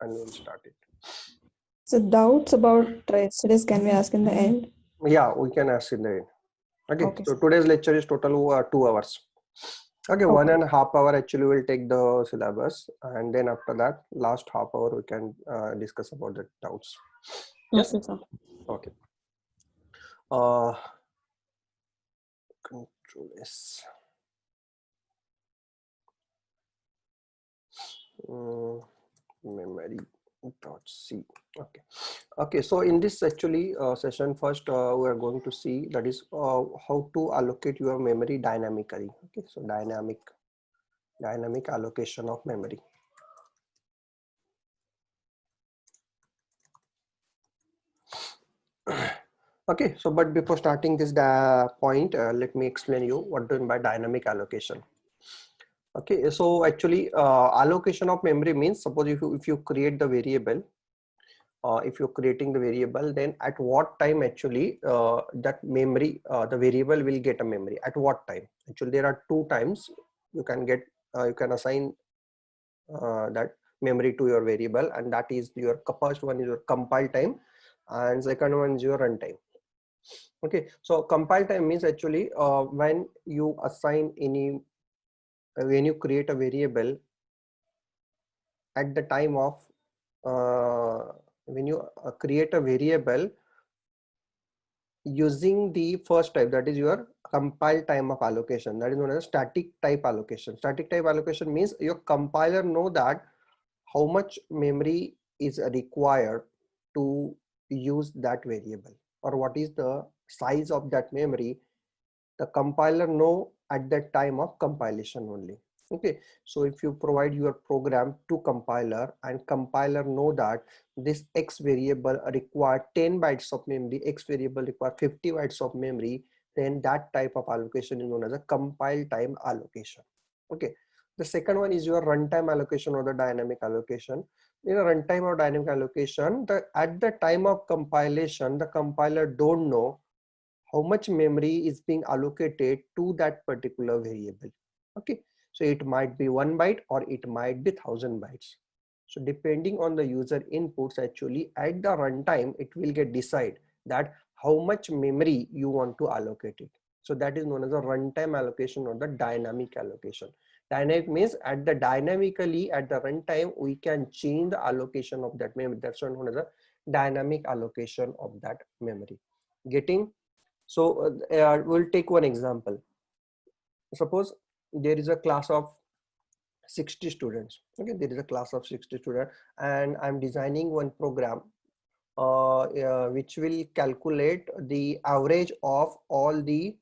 and we'll start it. So doubts about studies can we ask in the end? Yeah, we can ask in the end. Okay, Okay. so today's lecture is total 2 hours. Okay, Okay. 1.5 hours actually will take the syllabus, and then after that, last half hour we can discuss about the doubts. Yes. Okay, sir. Okay. Control S. Memory dot C. Okay. Okay, so in this actually session, first we are going to see that is how to allocate your memory dynamically. Okay, so dynamic allocation of memory. Okay, so but before starting this point, let me explain you what do you mean by dynamic allocation. Okay, so actually allocation of memory means, suppose if you create the variable, if you're creating the variable, then at what time actually that memory, the variable will get a memory, at what time. Actually there are 2 times you can get, you can assign that memory to your variable, and that is your first one is your compile time, and second one is your runtime. Okay, so compile time means actually when you assign any, when you create a variable at the time of when you create a variable using the first type, that is your compile time of allocation, that is known as static type allocation. Static type allocation means your compiler know that how much memory is required to use that variable, or what is the size of that memory. The compiler know at that time of compilation only. Okay, so if you provide your program to compiler and compiler know that this X variable require 10 bytes of memory, X variable require 50 bytes of memory, then that type of allocation is known as a compile time allocation. Okay, the second one is your runtime allocation or the dynamic allocation. In a runtime or dynamic allocation, at the time of compilation, the compiler don't know how much memory is being allocated to that particular variable. Okay, so it might be 1 byte or it might be 1000 bytes. So depending on the user inputs, actually at the runtime it will get decide that how much memory you want to allocate it. So that is known as a runtime allocation or the dynamic allocation. Dynamic means at the dynamically at the runtime we can change the allocation of that memory. That's known as a dynamic allocation of that memory. Getting? So we'll take one example. Suppose there is a class of 60 students. Okay, there is a class of 60 students, and I'm designing one program which will calculate the average of all the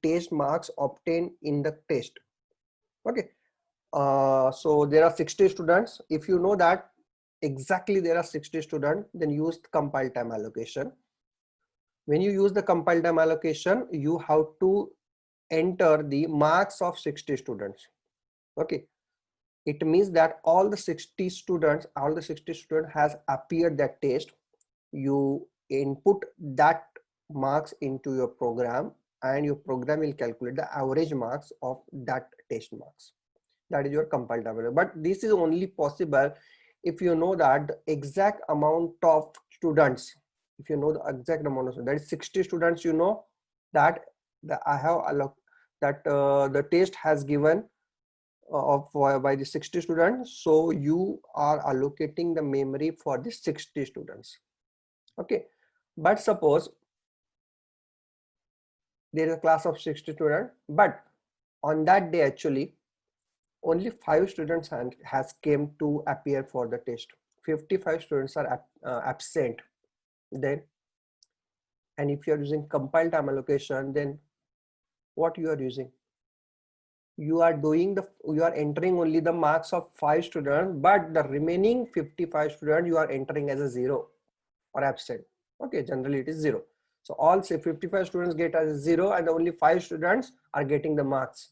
test marks obtained in the test. Okay, so there are 60 students. If you know that exactly there are 60 students, then use compile time allocation. When you use the compile time allocation, you have to enter the marks of 60 students. Okay, it means that all the 60 students has appeared that test. You input that marks into your program, and your program will calculate the average marks of that test marks. That is your compile time. But this is only possible if you know that the exact amount of students. If you know the exact amount of students, that is 60 students, you know that I have that the test has given of by the 60 students, so you are allocating the memory for the 60 students. Okay, but suppose there is a class of 60 students, but on that day actually only 5 students has came to appear for the test. 55 students are absent. Then, and if you are using compile time allocation, then what you are using? You are entering only the marks of 5 students, but the remaining 55 students you are entering as a 0 or absent. Okay, generally it is 0. So all say 55 students get as a 0, and only 5 students are getting the marks.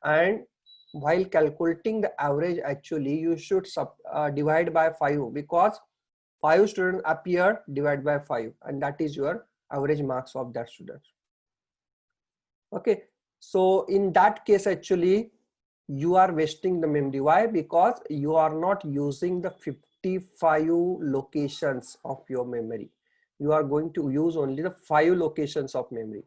And while calculating the average, actually you should divide by 5, because 5 students appear, divide by 5, and that is your average marks of that student. Okay, so in that case actually you are wasting the memory. Why? Because you are not using the 55 locations of your memory. You are going to use only the 5 locations of memory.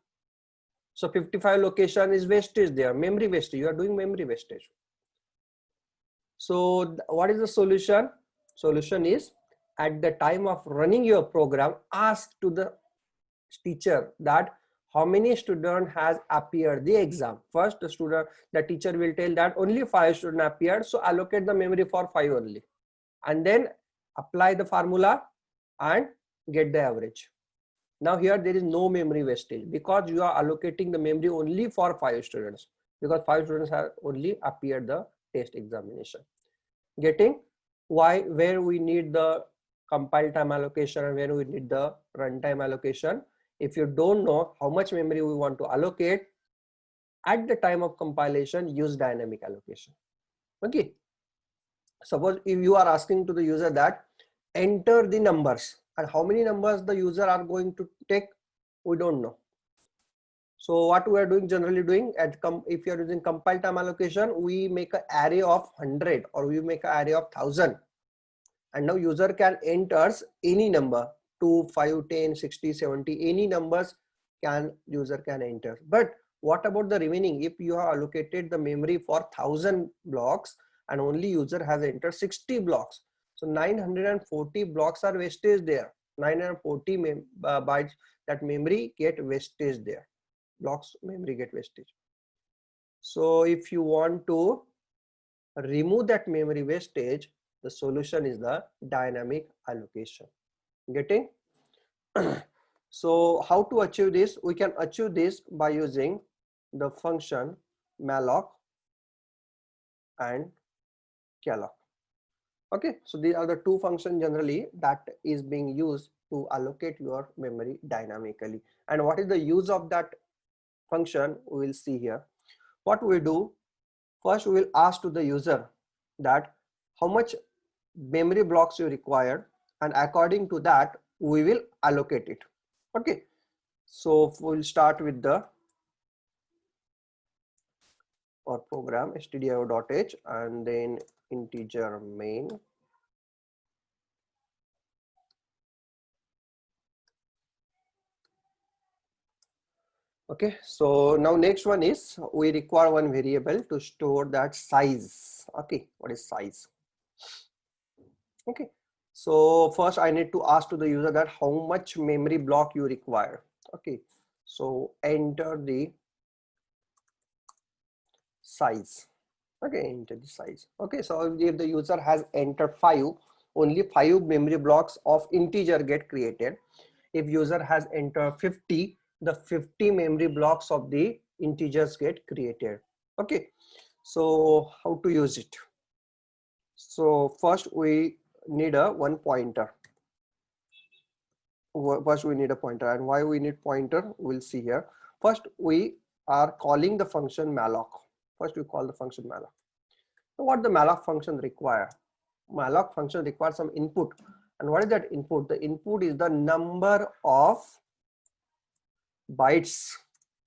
So 55 location is wastage there, memory wastage. You are doing memory wastage. So what is the solution? Solution is, at the time of running your program, ask to the teacher that how many student has appeared the exam. First, the teacher will tell that only 5 students appeared, so allocate the memory for 5 only, and then apply the formula and get the average. Now here there is no memory wastage because you are allocating the memory only for 5 students, because 5 students have only appeared the test examination. Getting why, where we need the compile time allocation and where we need the runtime allocation. If you don't know how much memory we want to allocate at the time of compilation, use dynamic allocation. Okay, suppose if you are asking to the user that enter the numbers, and how many numbers the user are going to take, we don't know. So what we are doing, generally doing at if you are using compile time allocation, we make an array of 100 or we make an array of 1000, and now user can enters any number, 2, 5, 10, 60, 70, any numbers user can enter. But what about the remaining? If you have allocated the memory for 1000 blocks and only user has entered 60 blocks, so 940 blocks are wastage there. 940 bytes, that memory get wastage there. Blocks memory get wastage. So if you want to remove that memory wastage, the solution is the dynamic allocation. Getting? So how to achieve this? We can achieve this by using the function malloc and calloc. Okay, so these are the two functions generally that is being used to allocate your memory dynamically. And what is the use of that function? We will see here. What we do, first we will ask to the user that how much memory blocks you require, and according to that we will allocate it. Okay, so we'll start with the our program stdio.h and then integer main. Okay, so now next one is we require one variable to store that size. Okay, what is size? Okay, so first I need to ask to the user that how much memory block you require. Okay, so enter the size. Okay, enter the size. Okay, so if the user has entered 5, only 5 memory blocks of integer get created. If user has entered 50, the 50 memory blocks of the integers get created. Okay, so how to use it? So first we need a one pointer. First we need a pointer, and why we need pointer we'll see here. First we are calling the function malloc. First we call the function malloc. So what the malloc function require? Malloc function requires some input. And what is that input? The input is the number of bytes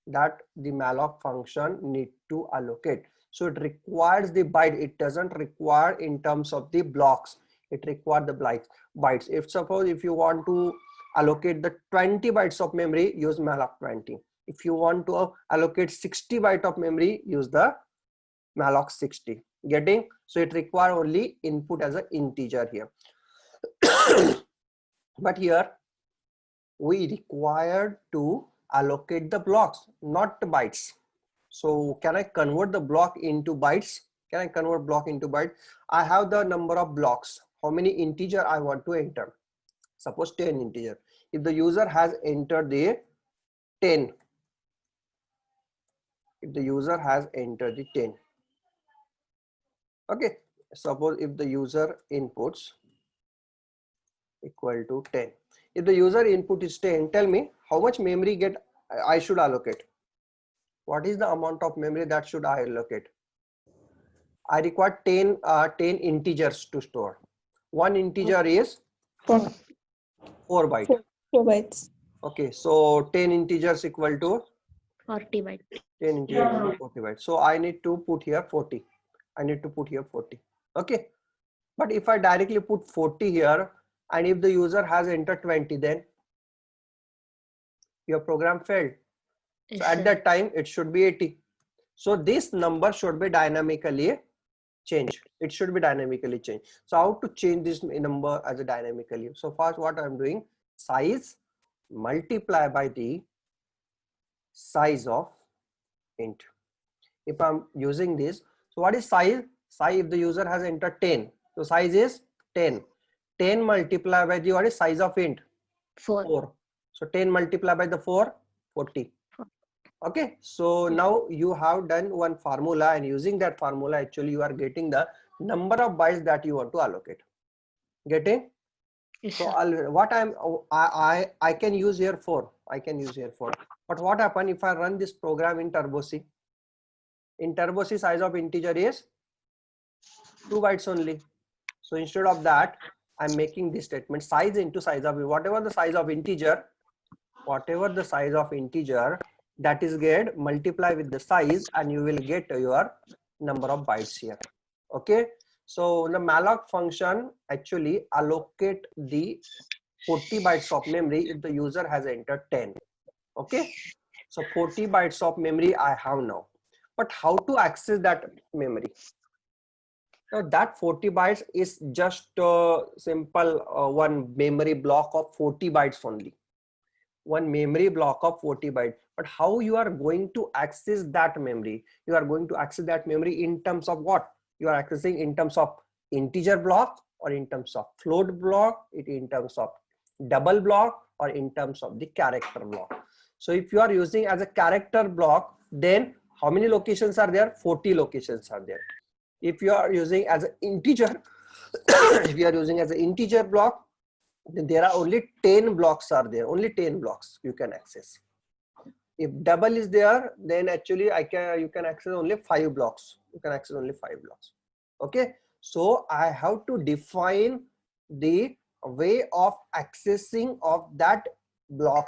that the malloc function need to allocate. So it requires the byte. It doesn't require in terms of the blocks. It requires the bytes. If suppose if you want to allocate the 20 bytes of memory, use malloc 20. If you want to allocate 60 bytes of memory, use the malloc 60. Getting? So it requires only input as an integer here. But here we require to allocate the blocks, not the bytes. So can I convert the block into bytes? Can I convert block into bytes? I have the number of blocks. How many integer I want to enter? Suppose 10 integer. If the user has entered the 10, if the user has entered the 10, okay, suppose if the user inputs equal to 10. If the user input is 10, tell me how much memory I should allocate. What is the amount of memory that should I allocate? I require 10 integers to store. One integer is 4 bytes. 4 bytes. Okay, so 10 integers equal to 40 bytes. 10 integers equal to 40 bytes. So I need to put here 40. I need to put here 40. Okay. But if I directly put 40 here, and if the user has entered 20, then your program failed. Yes, So at sir. that time, it should be 80. So this number should be dynamically changed. It should be dynamically changed. So how to change this number as a dynamically? So first what I'm doing, size multiply by the size of int. If I'm using this, so what is size? Size, if the user has entered 10, so size is 10. 10 multiply by the, what is size of int? 4. 4. So 10 multiply by the 4, 40. Okay, so Yes. now you have done one formula, and using that formula actually you are getting the number of bytes that you want to allocate. Getting? Yes, So sir. what I can use here 4. I can use here 4. But what happen if I run this program in Turbo C? In Turbo C, size of integer is 2 bytes only. So instead of that, I'm making this statement size into size of whatever the size of integer, that is get multiply with the size, and you will get your number of bytes here. Okay, so the malloc function actually allocate the 40 bytes of memory if the user has entered 10. Okay, so 40 bytes of memory I have now, but how to access that memory? Now that 40 bytes is just simple one memory block of 40 bytes only. One memory block of 40 bytes. But how you are going to access that memory? You are going to access that memory in terms of what? You are accessing in terms of integer block, or in terms of float block, in terms of double block, or in terms of the character block. So if you are using as a character block, then how many locations are there? 40 locations are there. If you are using as an integer, if you are using as an integer block, then there are only 10 blocks are there. Only 10 blocks you can access. If double is there, then actually you can access only 5 blocks. You can access only 5 blocks. Okay. So I have to define the way of accessing of that block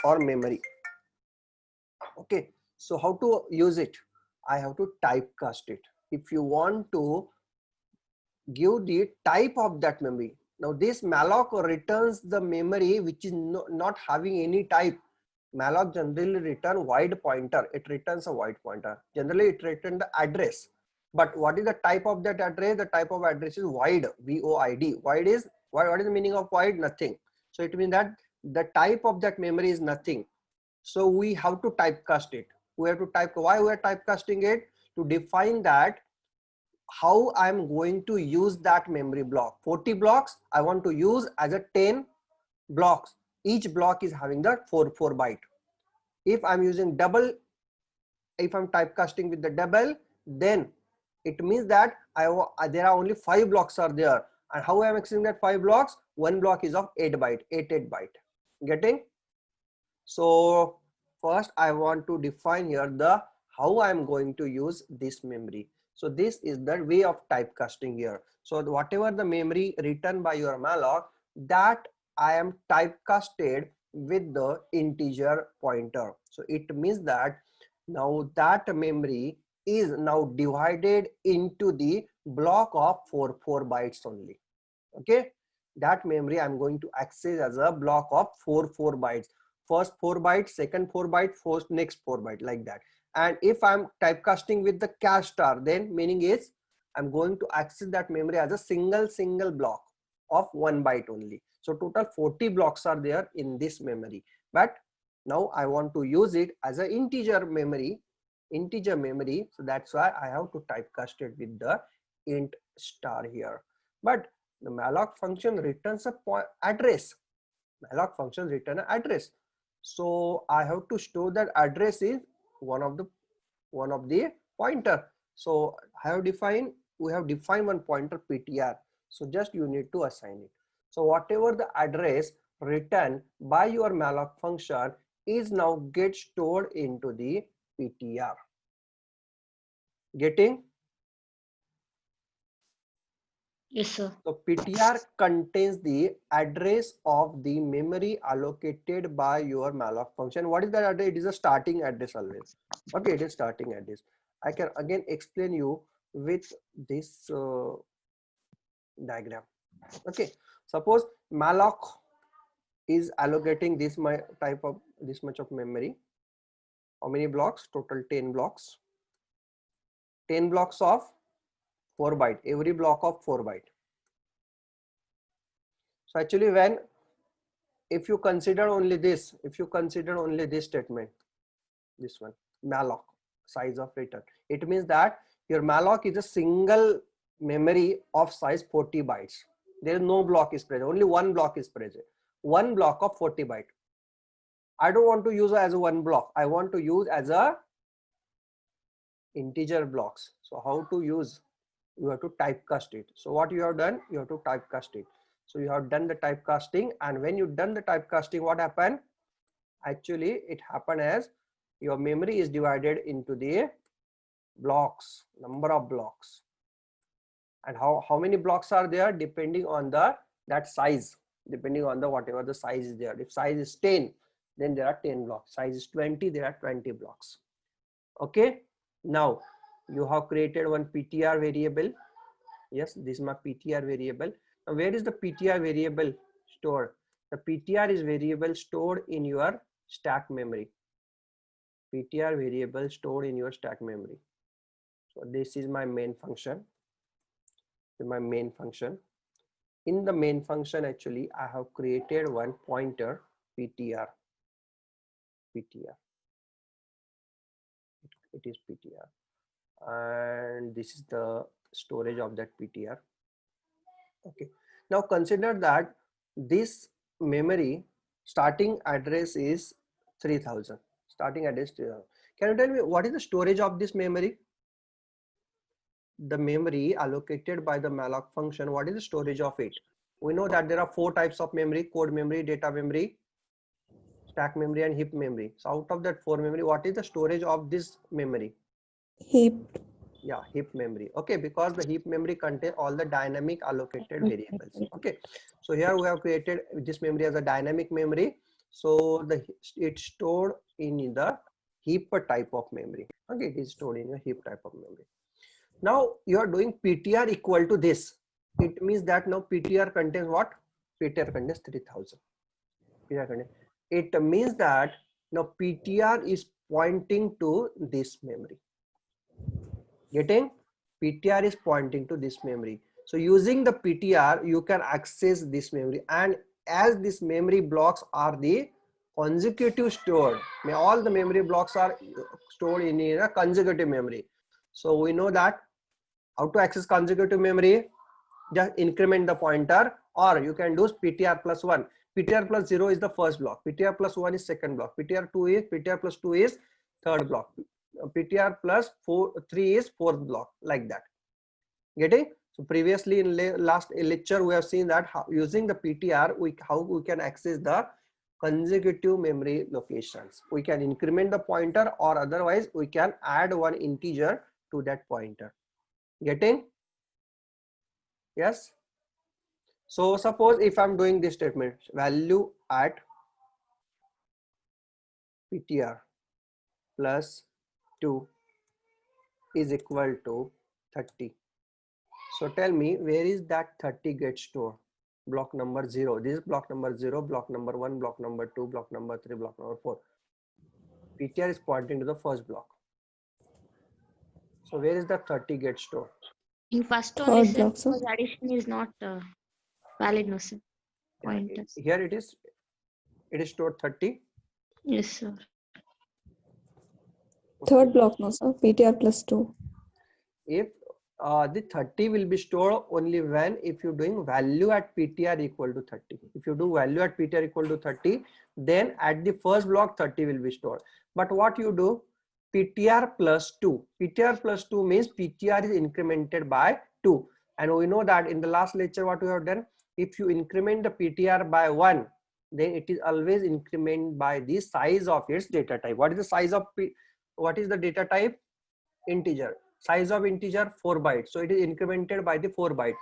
or memory. Okay. So how to use it? I have to typecast it. If you want to give the type of that memory. Now this malloc returns the memory which is not having any type. Malloc generally return void pointer. It returns a void pointer. Generally it returns the address. But what is the type of that address? The type of address is void, V-O-I-D. Void is, what is the meaning of void? Nothing. So it means that the type of that memory is nothing. So we have to typecast it. We have to type, why we are typecasting it? To define that how I'm going to use that memory block. 40 blocks I want to use as a 10 blocks. Each block is having the 4 byte. If I'm using double, if I'm typecasting with the double, then it means that there are only 5 blocks are there. And how I'm accessing that 5 blocks? One block is of 8 byte, 8 byte. Getting? So first I want to define here the how I'm going to use this memory. So this is the way of typecasting here. So whatever the memory written by your malloc, that I am typecasted with the integer pointer. So it means that now that memory is now divided into the block of 4 bytes only. Okay, that memory I'm going to access as a block of 4 bytes. First 4 bytes, second 4 byte, first next 4 byte, like that. And if I'm typecasting with the cache star, then meaning is I'm going to access that memory as a single block of 1 byte only. So total 40 blocks are there in this memory. But now I want to use it as an integer memory. So that's why I have to typecast it with the int star here. But the malloc function returns a address. Malloc function return an address. So I have to store that address is one of the pointer. So we have defined one pointer PTR. So just you need to assign it. So whatever the address written by your malloc function is now get stored into the PTR. Getting? Yes, sir. So PTR contains the address of the memory allocated by your malloc function. What is that address? It is a starting address always. Okay, it is starting address. I can again explain you with this diagram. Okay, suppose malloc is allocating this much of memory. How many blocks? Total 10 blocks. 10 blocks of 4 byte, every block of 4 byte. So actually, if you consider only this statement, this one, malloc, size of return, it means that your malloc is a single memory of size 40 bytes. There is no block is present, only one block is present, one block of 40 byte. I don't want to use as a one block, I want to use as a integer blocks. So how to use? You have to typecast it. So what you have done, you have to typecast it. So you have done the typecasting, and when you done the typecasting, what happened? Actually, it happened as your memory is divided into the blocks, number of blocks, and how many blocks are there depending on that size, depending on the whatever the size is there. If size is 10, then there are 10 blocks. Size is 20, there are 20 blocks. Okay, now you have created one PTR variable. Yes, this is my PTR variable. Now where is the PTR variable stored? The PTR is variable stored in your stack memory. PTR variable stored in your stack memory. So this is my main function. My main function. In the main function, actually, I have created one pointer PTR. PTR. It is PTR, and this is the storage of that PTR. Okay. Now consider that this memory starting address is 3000. Starting address 3000. Can you tell me what is the storage of this memory? The memory allocated by the malloc function, what is the storage of it? We know that there are 4 types of memory: code memory, data memory, stack memory, and heap memory. So out of that 4 memory, what is the storage of this memory? Heap. Yeah, heap memory. Okay, because the heap memory contains all the dynamic allocated variables. Okay, so here we have created this memory as a dynamic memory. So it's stored in the heap type of memory. Okay, it is stored in a heap type of memory. Now you are doing PTR equal to this. It means that now PTR contains what? PTR contains 3000. PTR contains. It means that now PTR is pointing to this memory. Getting? PTR is pointing to this memory. So using the PTR, you can access this memory, and as this memory blocks are the consecutive stored, all the memory blocks are stored in a consecutive memory. So we know that how to access consecutive memory, just increment the pointer, or you can do PTR plus 1. PTR plus 0 is the first block, PTR plus 1 is second block, PTR plus 2 is third block, PTR plus 3 is fourth block, like that. Getting? So previously in last lecture we have seen that using the PTR how we can access the consecutive memory locations. We can increment the pointer, or otherwise we can add one integer to that pointer. Getting? Yes. So suppose if I'm doing this statement, value at PTR plus 2 is equal to 30. So tell me, where is that 30 get stored? Block number 0. This is block number 0, block number 1, block number 2, block number 3, block number 4. PTR is pointing to the first block. So where is the 30 get stored? In first only, Third sir, block, sir. because addition is not valid, no, sir. Yeah, Pointers. here it is stored 30. Yes, sir. Third block, no, sir. PTR plus 2. If the 30 will be stored only when if you're doing value at PTR equal to 30. If you do value at PTR equal to 30, then at the first block 30 will be stored. But what you do, PTR plus 2. PTR plus 2 means PTR is incremented by 2. And we know that in the last lecture what we have done, if you increment the PTR by 1, then it is always increment by the size of its data type. What is the size of what is the data type? Integer. Size of integer 4 bytes. So it is incremented by the 4 byte.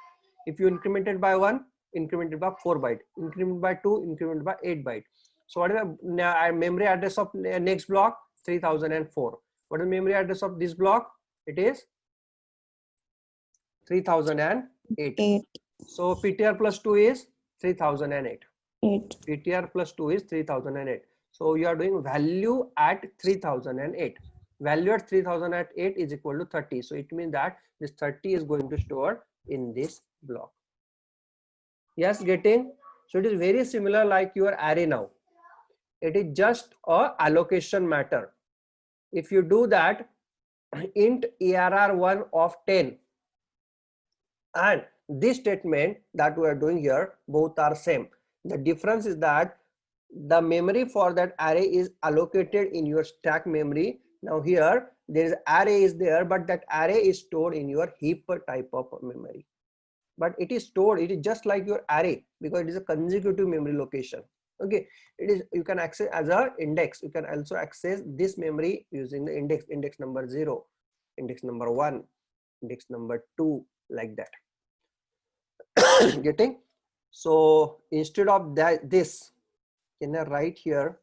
If you incremented by 1, incremented by 4 byte. Increment by 2, incremented by 8 byte. So what is the memory address of next block? 3004. What is the memory address of this block? It is 3008. 8. So PTR plus 2 is 3008. 8. PTR plus 2 is 3008. So you are doing value at 3008. Value at 3008 is equal to 30. So it means that this 30 is going to store in this block. Yes, getting? So it is very similar like your array now. It is just a allocation matter. If you do that, int ARR1 of 10 and this statement that we are doing here, both are same. The difference is that the memory for that array is allocated in your stack memory. Now here there is array is there, but that array is stored in your heap type of memory. But it is stored, it is just like your array because it is a consecutive memory location. Okay, it is, you can access as a index. You can also access this memory using the index number 0, index number 1, index number 2, like that. Getting? So instead of that, this, can I write here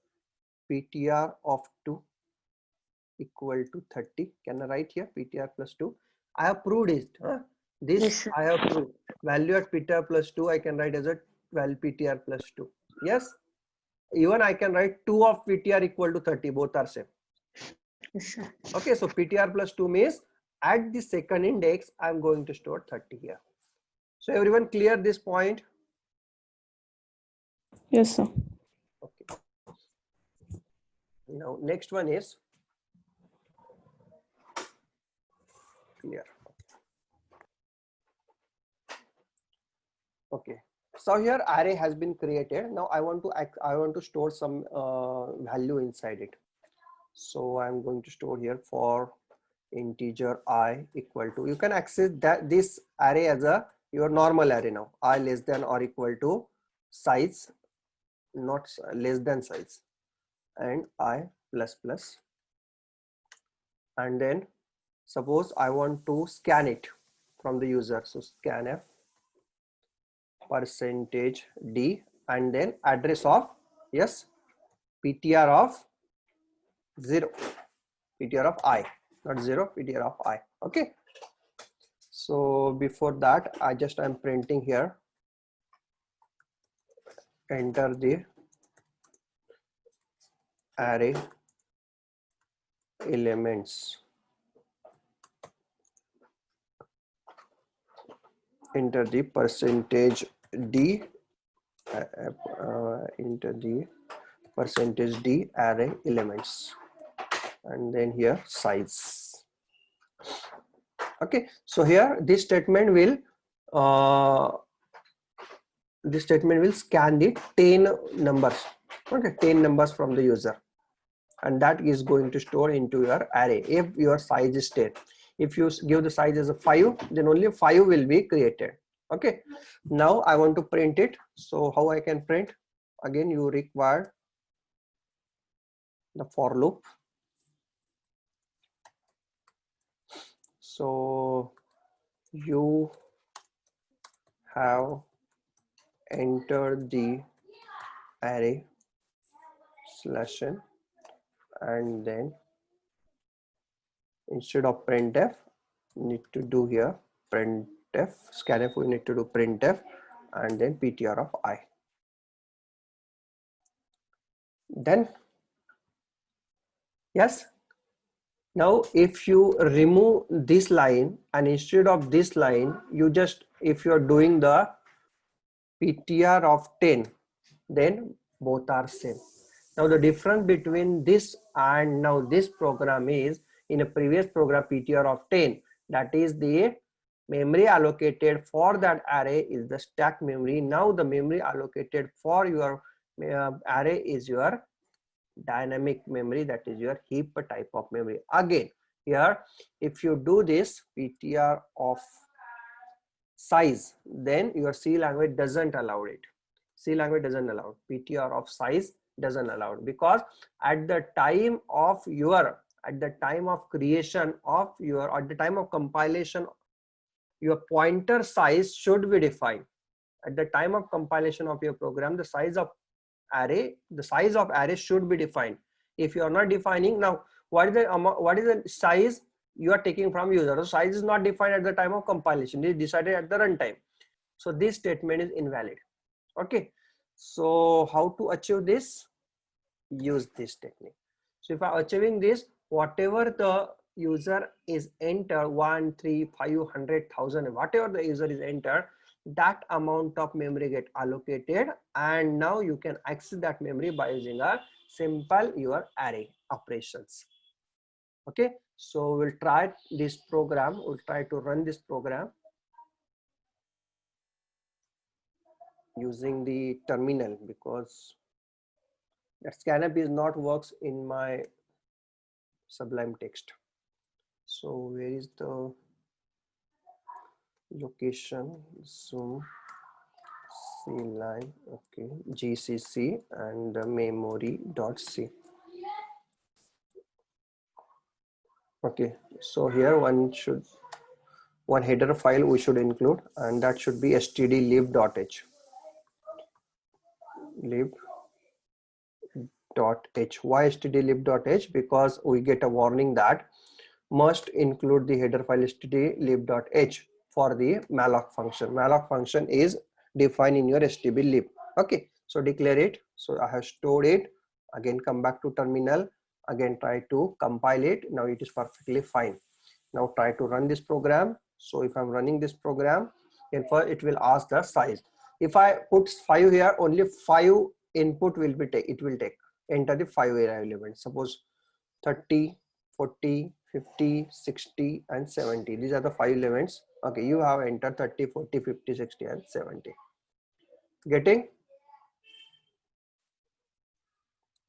PTR of 2 equal to 30? Can I write here PTR plus 2? I have proved it. This Yes, sir. I have proved. Value at PTR plus 2 I can write as a 12 PTR plus 2. Yes. Even I can write 2 of PTR equal to 30. Both are same. Yes, sir. Okay. So PTR plus 2 means at the second index I'm going to store 30 here. So everyone clear this point? Yes, sir. Okay. Now next one is clear. Okay. So here array has been created. Now I want to store some value inside it. So I'm going to store here for integer I equal to, you can access that this array as a your normal array now, I less than or equal to size, not less than size, and I plus plus, and then suppose I want to scan it from the user. So scanf %d and then address of, yes, PTR of 0, PTR of I, not 0, PTR of I. Okay. So before that, I'm printing here, enter the array elements, enter the %d, enter the %d array elements, and then here size. Okay, so here this statement will scan the 10 numbers. Okay, 10 numbers from the user, and that is going to store into your array if your size is 10. If you give the size as a 5, then only 5 will be created. Okay, now I want to print it. So how I can print? Again, you require the for loop. So you have entered the array /n, and then instead of printf, need to do here printf, scanf, we need to do printf and then PTR of I. Then yes, now if you remove this line and instead of this line, you just, if you're doing the PTR of 10, then both are same. Now the difference between this and now this program is, in a previous program PTR of 10, that is the memory allocated for that array is the stack memory. Now the memory allocated for your array is your dynamic memory, that is your heap type of memory. Again here, if you do this PTR of size, then your C language doesn't allow it. C language doesn't allow PTR of size, doesn't allow it, because at the time of your, at the time of creation of your, at the time of compilation, your pointer size should be defined. At the time of compilation of your program, the size of array, the size of array should be defined. If you are not defining, now what is the size? you are taking from user. So size is not defined at the time of compilation, it is decided at the runtime. So this statement is invalid. Okay, so how to achieve this? Use this technique. So if I'm achieving this, whatever the user is enter 1, 3, 500,000, whatever the user is enter, that amount of memory get allocated, and now you can access that memory by using a simple your array operations. Okay, so we'll try this program. We'll try to run this program using the terminal, because that scanf is not works in my Sublime Text. So where is the location? Zoom C line, okay, GCC and memory.c. Okay, so here one header file we should include, and that should be stdlib.h. lib.h. Why stdlib.h? Because we get a warning that must include the header file stdlib.h for the malloc function. Malloc function is defined in your stdlib. Okay, so declare it. So I have stored it. Again, come back to terminal. Again, try to compile it. Now it is perfectly fine. Now try to run this program. So if I'm running this program, then first it will ask the size. If I put 5 here, only 5 input will be take. It will take. Enter the 5 array elements. Suppose 30, 40, 50, 60 and 70. These are the 5 elements. Okay, you have entered 30, 40, 50, 60 and 70. Getting?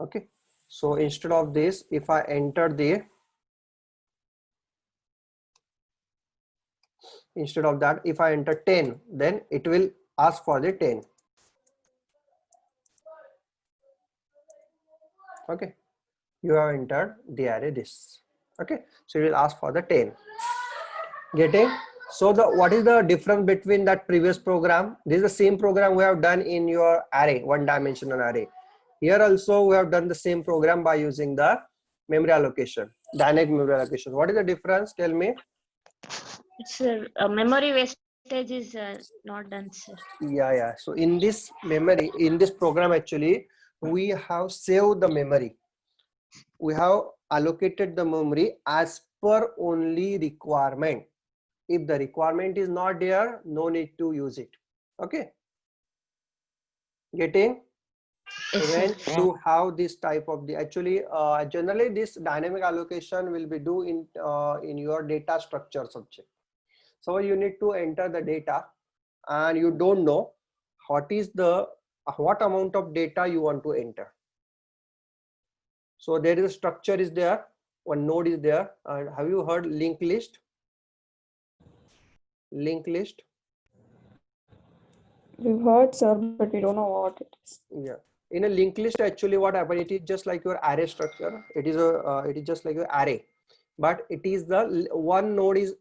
Okay, so instead of this, if I enter the, instead of that, if I enter 10, then it will ask for the 10. Okay, you have entered the array this. Okay, so it will ask for the 10. Getting? So the what is the difference between that previous program? This is the same program we have done in your array, one dimensional array. Here also we have done the same program by using the memory allocation, dynamic memory allocation. What is the difference? Tell me. It's memory wastage is not done, sir. Yeah. So in this memory, in this program actually, we have saved the memory. We have allocated the memory as per only requirement. If the requirement is not there, no need to use it. Okay. Getting? Yes, When sir. you have this type of the actually generally this dynamic allocation will be do in your data structure subject. So you need to enter the data and you don't know what amount of data you want to enter. So there is a structure is there, one node is there. Have you heard linked list? Linked list? We've heard, sir, but we don't know what it is. Yeah. In a linked list, actually what happens, it is just like your array structure. It is just like your array, but it is the one node is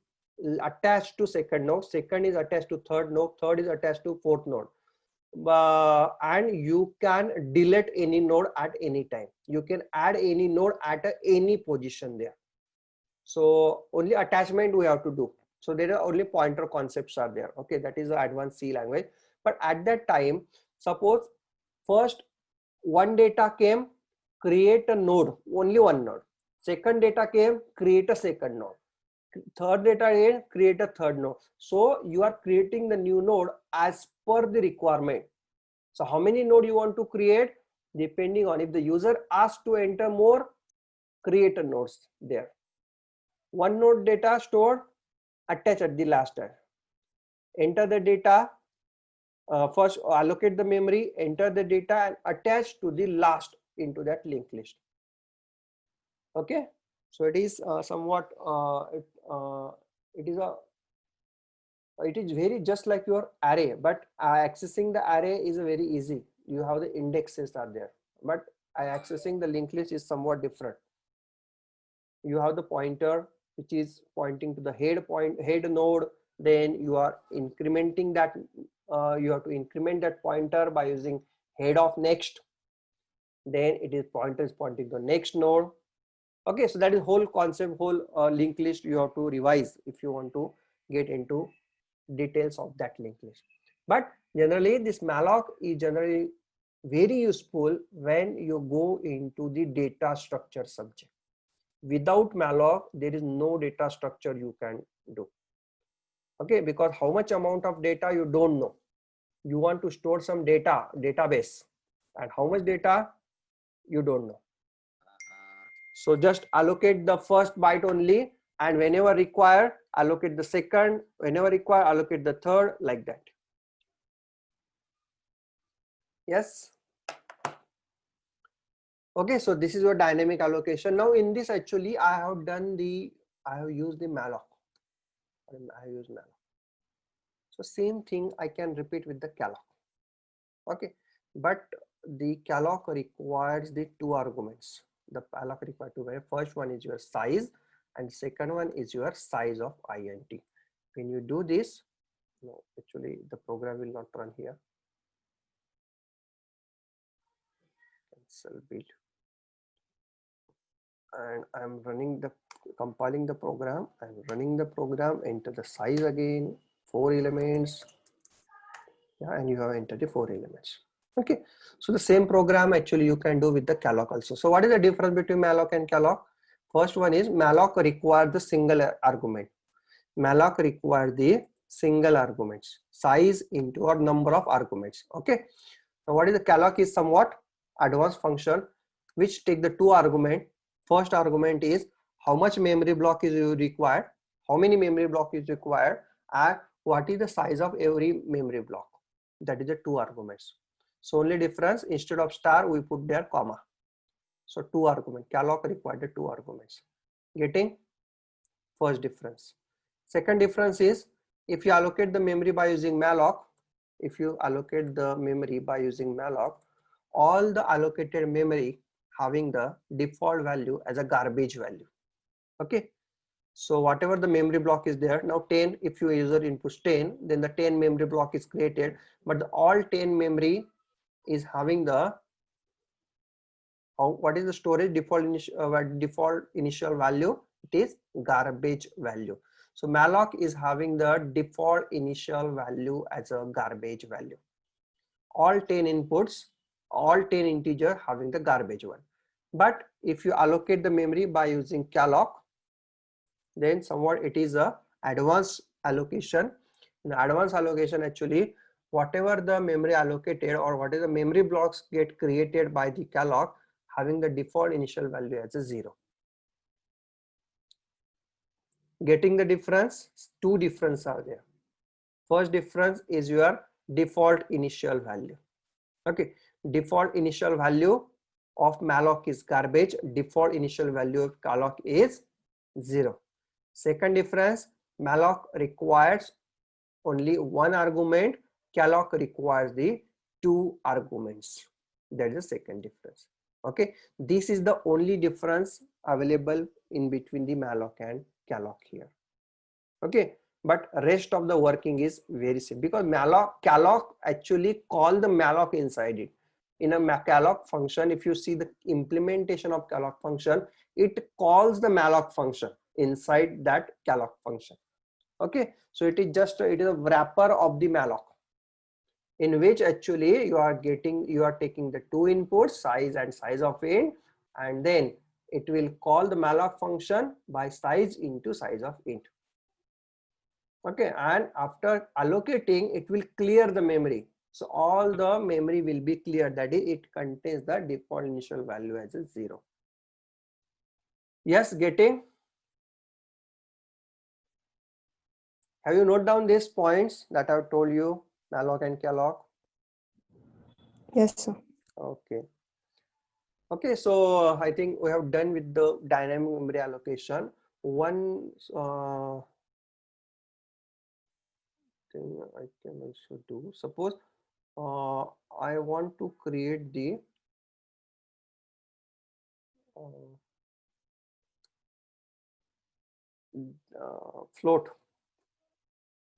attached to second node, second is attached to third node, third is attached to fourth node. And you can delete any node at any time. You can add any node at any position there. So only attachment we have to do. So there are only pointer concepts are there. Okay, that is the advanced C language. But at that time, suppose first one data came, create a node, only one node. Second data came, create a second node. Third data came, create a third node. So you are creating the new node as per the requirement. So how many nodes you want to create? Depending on if the user asks to enter more, create a nodes there. One node data stored, attach at the last time. Enter the data, first allocate the memory, enter the data and attach to the last into that linked list. Okay, so it is somewhat it is very just like your array, but accessing the array is very easy. You have the indexes are there, but accessing the linked list is somewhat different. You have the pointer which is pointing to the head node, then you are incrementing that, you have to increment that pointer by using head of next, then it is pointer is pointing to the next node, Okay, so that is whole concept, whole linked list you have to revise if you want to get into details of that linked list. But generally this malloc is generally very useful when you go into the data structure subject. Without malloc, there is no data structure you can do. Okay, because how much amount of data you don't know. You want to store some data, database, and how much data you don't know. So just allocate the first byte only, and whenever required, allocate the second, whenever required, allocate the third, like that. Yes. Okay, so this is your dynamic allocation. Now in this actually I have used the malloc. I use malloc. So same thing I can repeat with the calloc. Okay, but the calloc requires the two arguments. The calloc requires two. First one is your size, and second one is your size of int. When you do this, no, actually the program will not run here. Cancel build. And I'm compiling the program. I'm running the program, enter the size again, 4 elements. Yeah, and you have entered the 4 elements. Okay, so the same program actually you can do with the calloc also. So what is the difference between malloc and calloc? First one is malloc requires the single argument. Malloc requires the single arguments, size into or number of arguments. Okay, now what is the calloc is somewhat advanced function which take the two argument. First argument is how much memory block is required, how many memory block is required, and what is the size of every memory block. That is the two arguments. So only difference, instead of star we put there comma. So two argument, calloc required the two arguments. Getting? First difference. Second difference is if you allocate the memory by using malloc, all the allocated memory having the default value as a garbage value. Okay, so whatever the memory block is there, now 10, if your user inputs 10, then the 10 memory block is created, but all 10 memory is having the what is the storage default initial value? It is garbage value. So malloc is having the default initial value as a garbage value. All 10 inputs, all 10 integer having the garbage one. But if you allocate the memory by using calloc, then somewhat it is a advanced allocation. In advanced allocation, actually whatever the memory allocated or what is the memory blocks get created by the calloc having the default initial value as a 0. Getting the difference? Two differences are there. First difference is your default initial value. Okay, default initial value of malloc is garbage, default initial value of calloc is 0. Second difference, malloc requires only one argument, calloc requires the two arguments. That is the second difference. Okay, this is the only difference available in between the malloc and calloc here. Okay, but rest of the working is very simple because calloc actually call the malloc inside it. In a calloc function, if you see the implementation of calloc function, it calls the malloc function inside that calloc function. Okay, so it is a wrapper of the malloc, in which actually you are taking the two inputs, size and size of int, and then it will call the malloc function by size into size of int. Okay, and after allocating, it will clear the memory. So all the memory will be clear, that is, it contains the default initial value as a 0. Yes, getting? Have you noted down these points that I've told you, malloc and calloc? Yes, sir. Okay. Okay, so I think we have done with the dynamic memory allocation. One thing I can also do, suppose I want to create the float.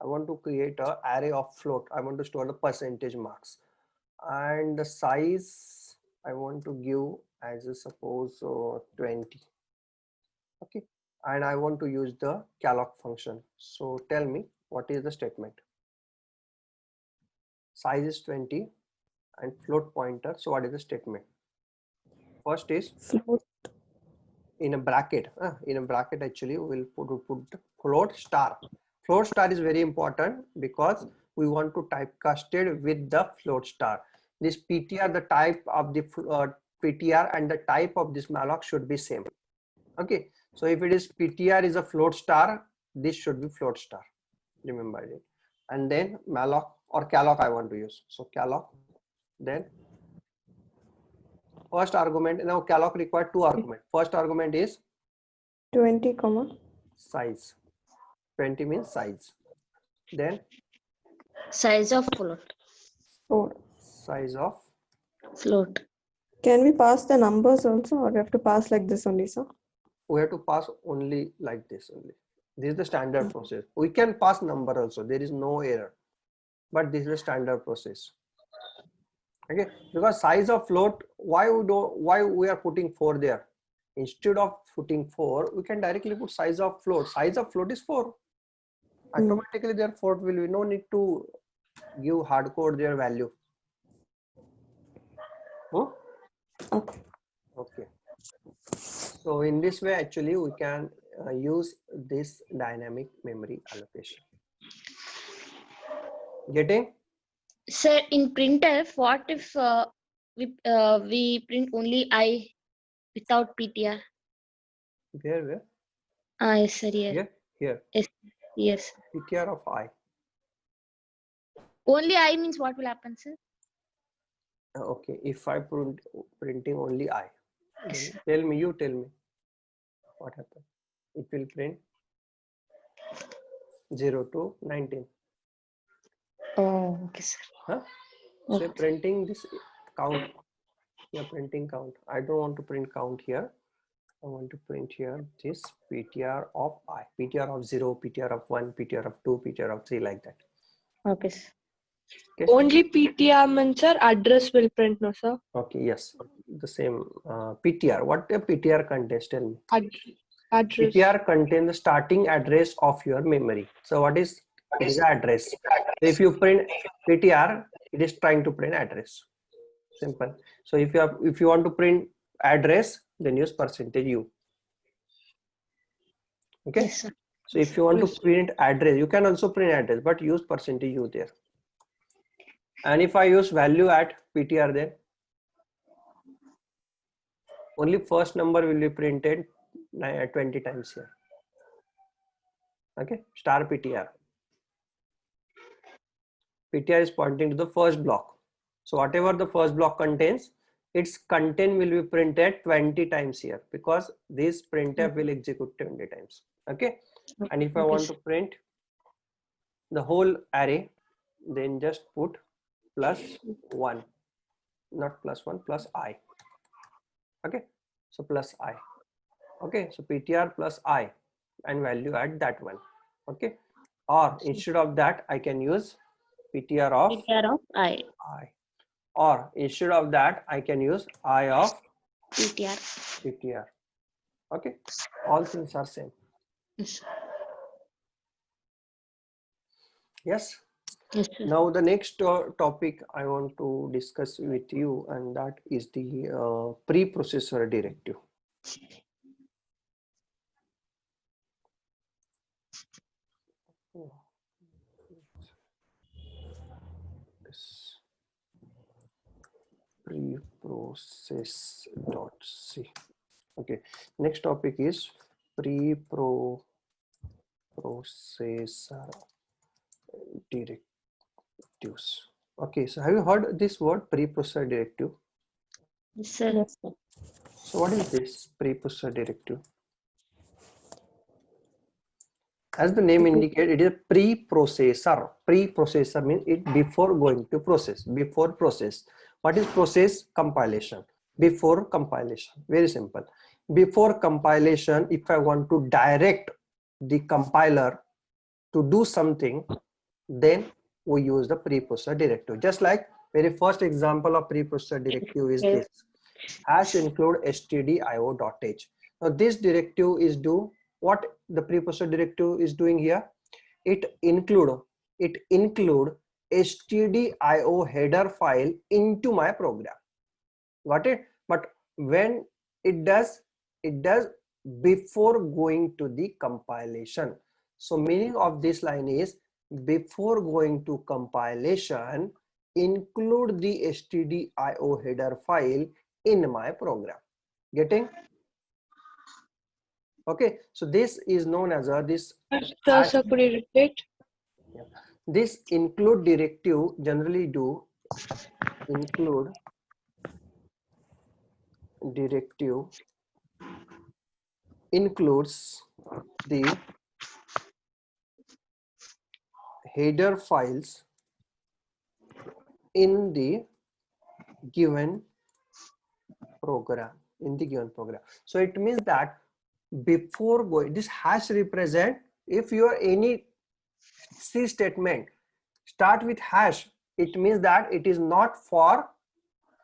I want to create an array of float. I want to store the percentage marks, and the size I want to give as a suppose 20. Okay, and I want to use the calloc function. So tell me, what is the statement? Size is 20 and float pointer. So what is the statement? First is Float. in a bracket. In a bracket, actually, we'll put float star. Float star is very important because we want to typecast it with the float star. This PTR, the type of the PTR and the type of this malloc should be same. Okay, so if it is PTR is a float star, this should be float star. Remember it. And then malloc or calloc I want to use. So calloc, then first argument. Now calloc required two arguments. First argument is 20, comma. size. 20 means size. Then Size of float. 4. size of, Float. Can we pass the numbers also, or we have to pass like this only, sir? we have to pass only like this only. This is the standard process. We can pass number also. There is no error, but this is the standard process. Okay, because size of float, why we are putting 4 there? Instead of putting 4, we can directly put size of float. Size of float is 4. Automatically their float will be no need to give hard code their value. Okay. Okay. So in this way, actually, we can use this dynamic memory allocation. Getting? Sir, in printf, what if we print only I without PTR? Where? Yes, sir. Here. Here. Yes. PTR of I. Only I means what will happen, sir? Okay, if I printing only I. Yes. Tell me, you tell me what happened. It will print 0 to 19. Oh, okay, sir. Huh? So you're printing this count. You're printing count. I don't want to print count here. I want to print here this PTR of I. PTR of 0, PTR of 1, PTR of 2, PTR of 3, like that. Okay, sir. Okay. Only PTR means, sir, address will print, no, sir? Okay, yes. The same PTR. What a PTR contains? Tell me. Address. PTR contains the starting address of your memory. So what is it is address? If you print PTR, it is trying to print address. Simple. So if you want to print address, then use %u. Okay. Yes, sir. So if you want to print address, you can also print address, but use %u there. And if I use value at PTR, then only first number will be printed 20 times here. Okay, star PTR. PTR is pointing to the first block. So whatever the first block contains, its content will be printed 20 times here, because this printf will execute 20 times. Okay. And if I want to print the whole array, then just put +1, not +1, plus I. Okay, so plus I. Okay, so PTR plus I and value at that one. Okay, or instead of that, I can use PTR of I. Or instead of that, I can use I of PTR. Okay, all things are same. Yes. Yes. Yes, sir. Now the next topic I want to discuss with you, and that is the preprocessor directive. Preprocess.c. Okay, next topic is preprocessor directives. Okay, so have you heard this word preprocessor directive? Yes, sir. Yes, sir. So what is this preprocessor directive? As the name indicates, it is a preprocessor. Preprocessor means it before going to process, before process. What is process? Compilation. Before compilation. Very simple. Before compilation, if I want to direct the compiler to do something, then we use the preprocessor directive. Just like very first example of preprocessor directive is this. # include stdio.h. Now this directive is do what the preprocessor directive is doing here. It include stdio header file into my program. Got it? But when it does before going to the compilation. So meaning of this line is before going to compilation, include the stdio header file in my program. Getting? Okay, so this is known as this hash. Sir, could you repeat? This include directive generally do include directive includes the header files in the given program, so it means that before going, this hash represent if your any C statement start with hash, it means that it is not for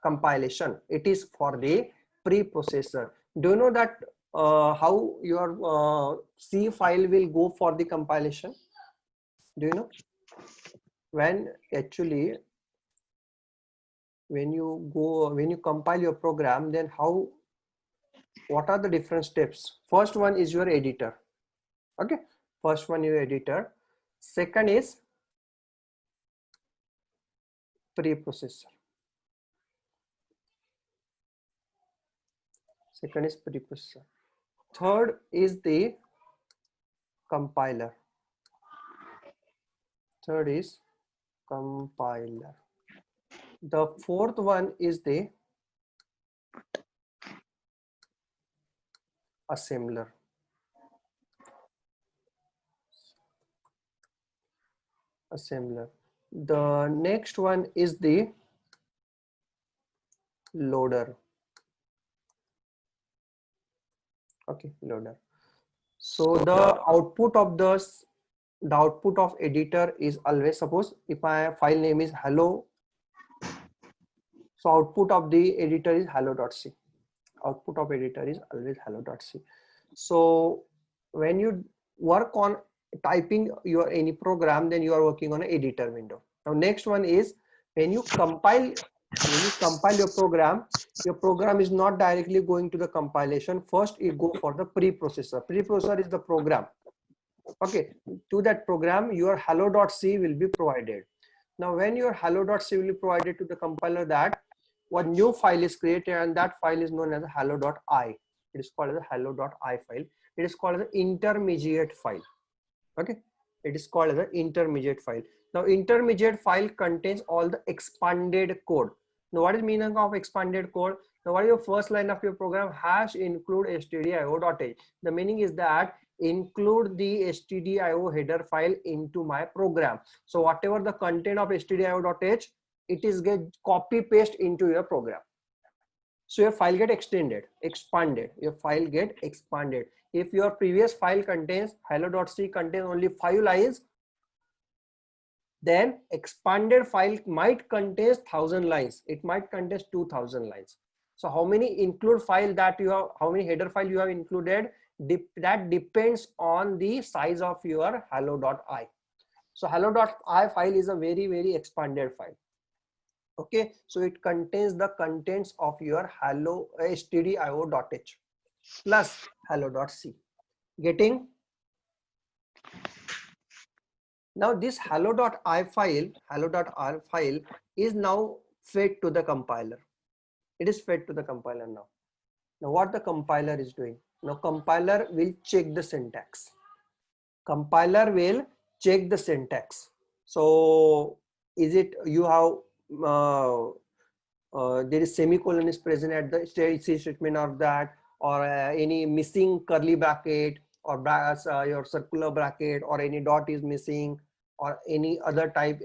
compilation, it is for the preprocessor. Do you know that how your C file will go for the compilation? Do you know? When actually when you compile your program, then what are the different steps? First one is your editor. Okay, first one your editor. Second is preprocessor. Second is preprocessor. Third is the compiler. Third is compiler. The fourth one is the assembler. The next one is the loader. Okay, loader. So the output of editor is always, suppose if my file name is hello, so output of the editor is hello.c. Output of editor is always hello.c. So when you work on typing your any program, then you are working on an editor window. Now next one is when you compile your program is not directly going to the compilation. First it go for the preprocessor. Preprocessor is the program. Okay, to that program your hello.c will be provided. Now when your hello.c will be provided to the compiler, that one new file is created, and that file is known as hello.i. It is called as a hello.i file. It is called as an intermediate file. Okay, it is called as an intermediate file. Now intermediate file contains all the expanded code. Now what is meaning of expanded code? Now what is your first line of your program? Hash include stdio.h. The meaning is that include the stdio header file into my program. So whatever the content of stdio.h, it is get copy paste into your program. So your file get expanded. Your file get expanded. If your previous file contains hello.c contains only 5 lines, then expanded file might contain 1000 lines. It might contain 2000 lines. So how many include file that you have, how many header file you have included, that depends on the size of your hello.i. So hello.i file is a very, very expanded file. Okay, so it contains the contents of your hello stdio.h plus hello.c. Getting? Now this hello.i file is now fed to the compiler. It is fed to the compiler now. Now what the compiler is doing? Now compiler will check the syntax. Compiler will check the syntax. So is it you have there is semicolon is present at the C statement of that, or any missing curly bracket, or your circular bracket, or any dot is missing, or any other type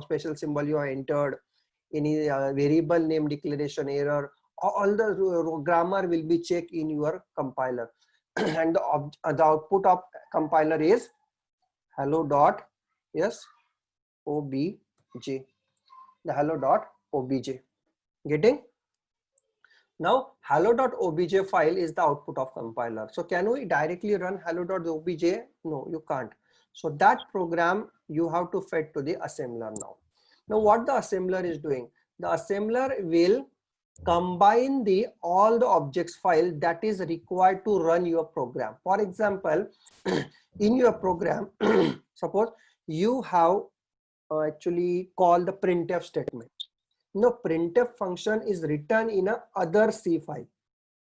special symbol you have entered, any variable name declaration error, all the grammar will be checked in your compiler. And the output of compiler is hello.obj. The hello.obj. Getting? Now hello.obj file is the output of compiler. So can we directly run hello.obj? No, you can't. So that program you have to fed to the assembler now. Now what the assembler is doing? The assembler will combine the all the objects file that is required to run your program. For example, in your program, suppose you have actually call the printf statement. Now printf function is written in a other C file.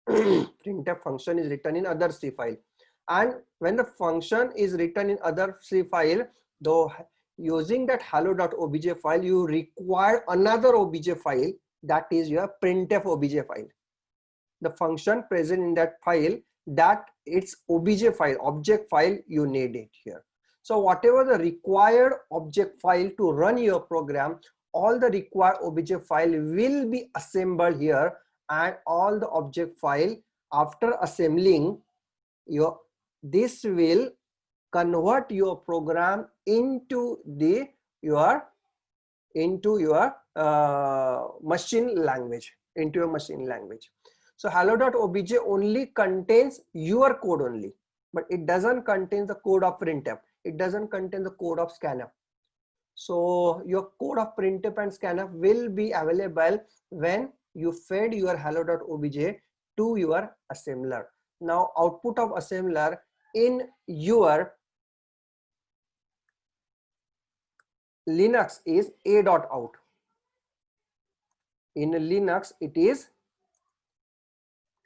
Printf function is written in other C file, and when the function is written in other C file, though using that hello.obj file, you require another obj file, that is your printf obj file. The function present in that file, that it's obj file, object file, you need it here. So whatever the required object file to run your program, all the required obj file will be assembled here, and all the object file after assembling your, this will convert your program into the your machine language, into your machine language. So hello.obj only contains your code only, but it doesn't contain the code of printf, it doesn't contain the code of scanf. So your code of printf and scanf will be available when you fed your hello.obj to your assembler. Now output of assembler in your Linux is a.out. In Linux it is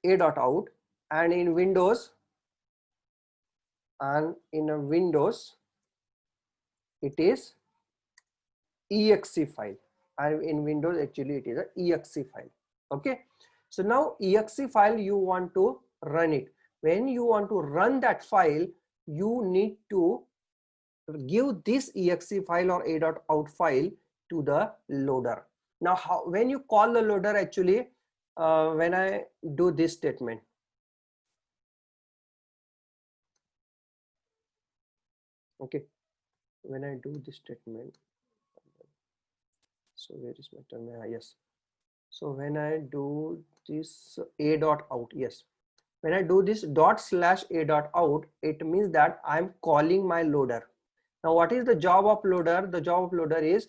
a.out, and in Windows it is exe file, and in Windows actually it is a exe file. Okay, so now exe file you want to run it. When you want to run that file, you need to give this exe file or a.out file to the loader. Now when you call the loader, actually when I do this statement, okay, when I do this statement, so where is my terminal? Yes, so when I do this a.out, yes, when I do this /a.out, it means that I'm calling my loader. Now what is the job of loader? The job of loader is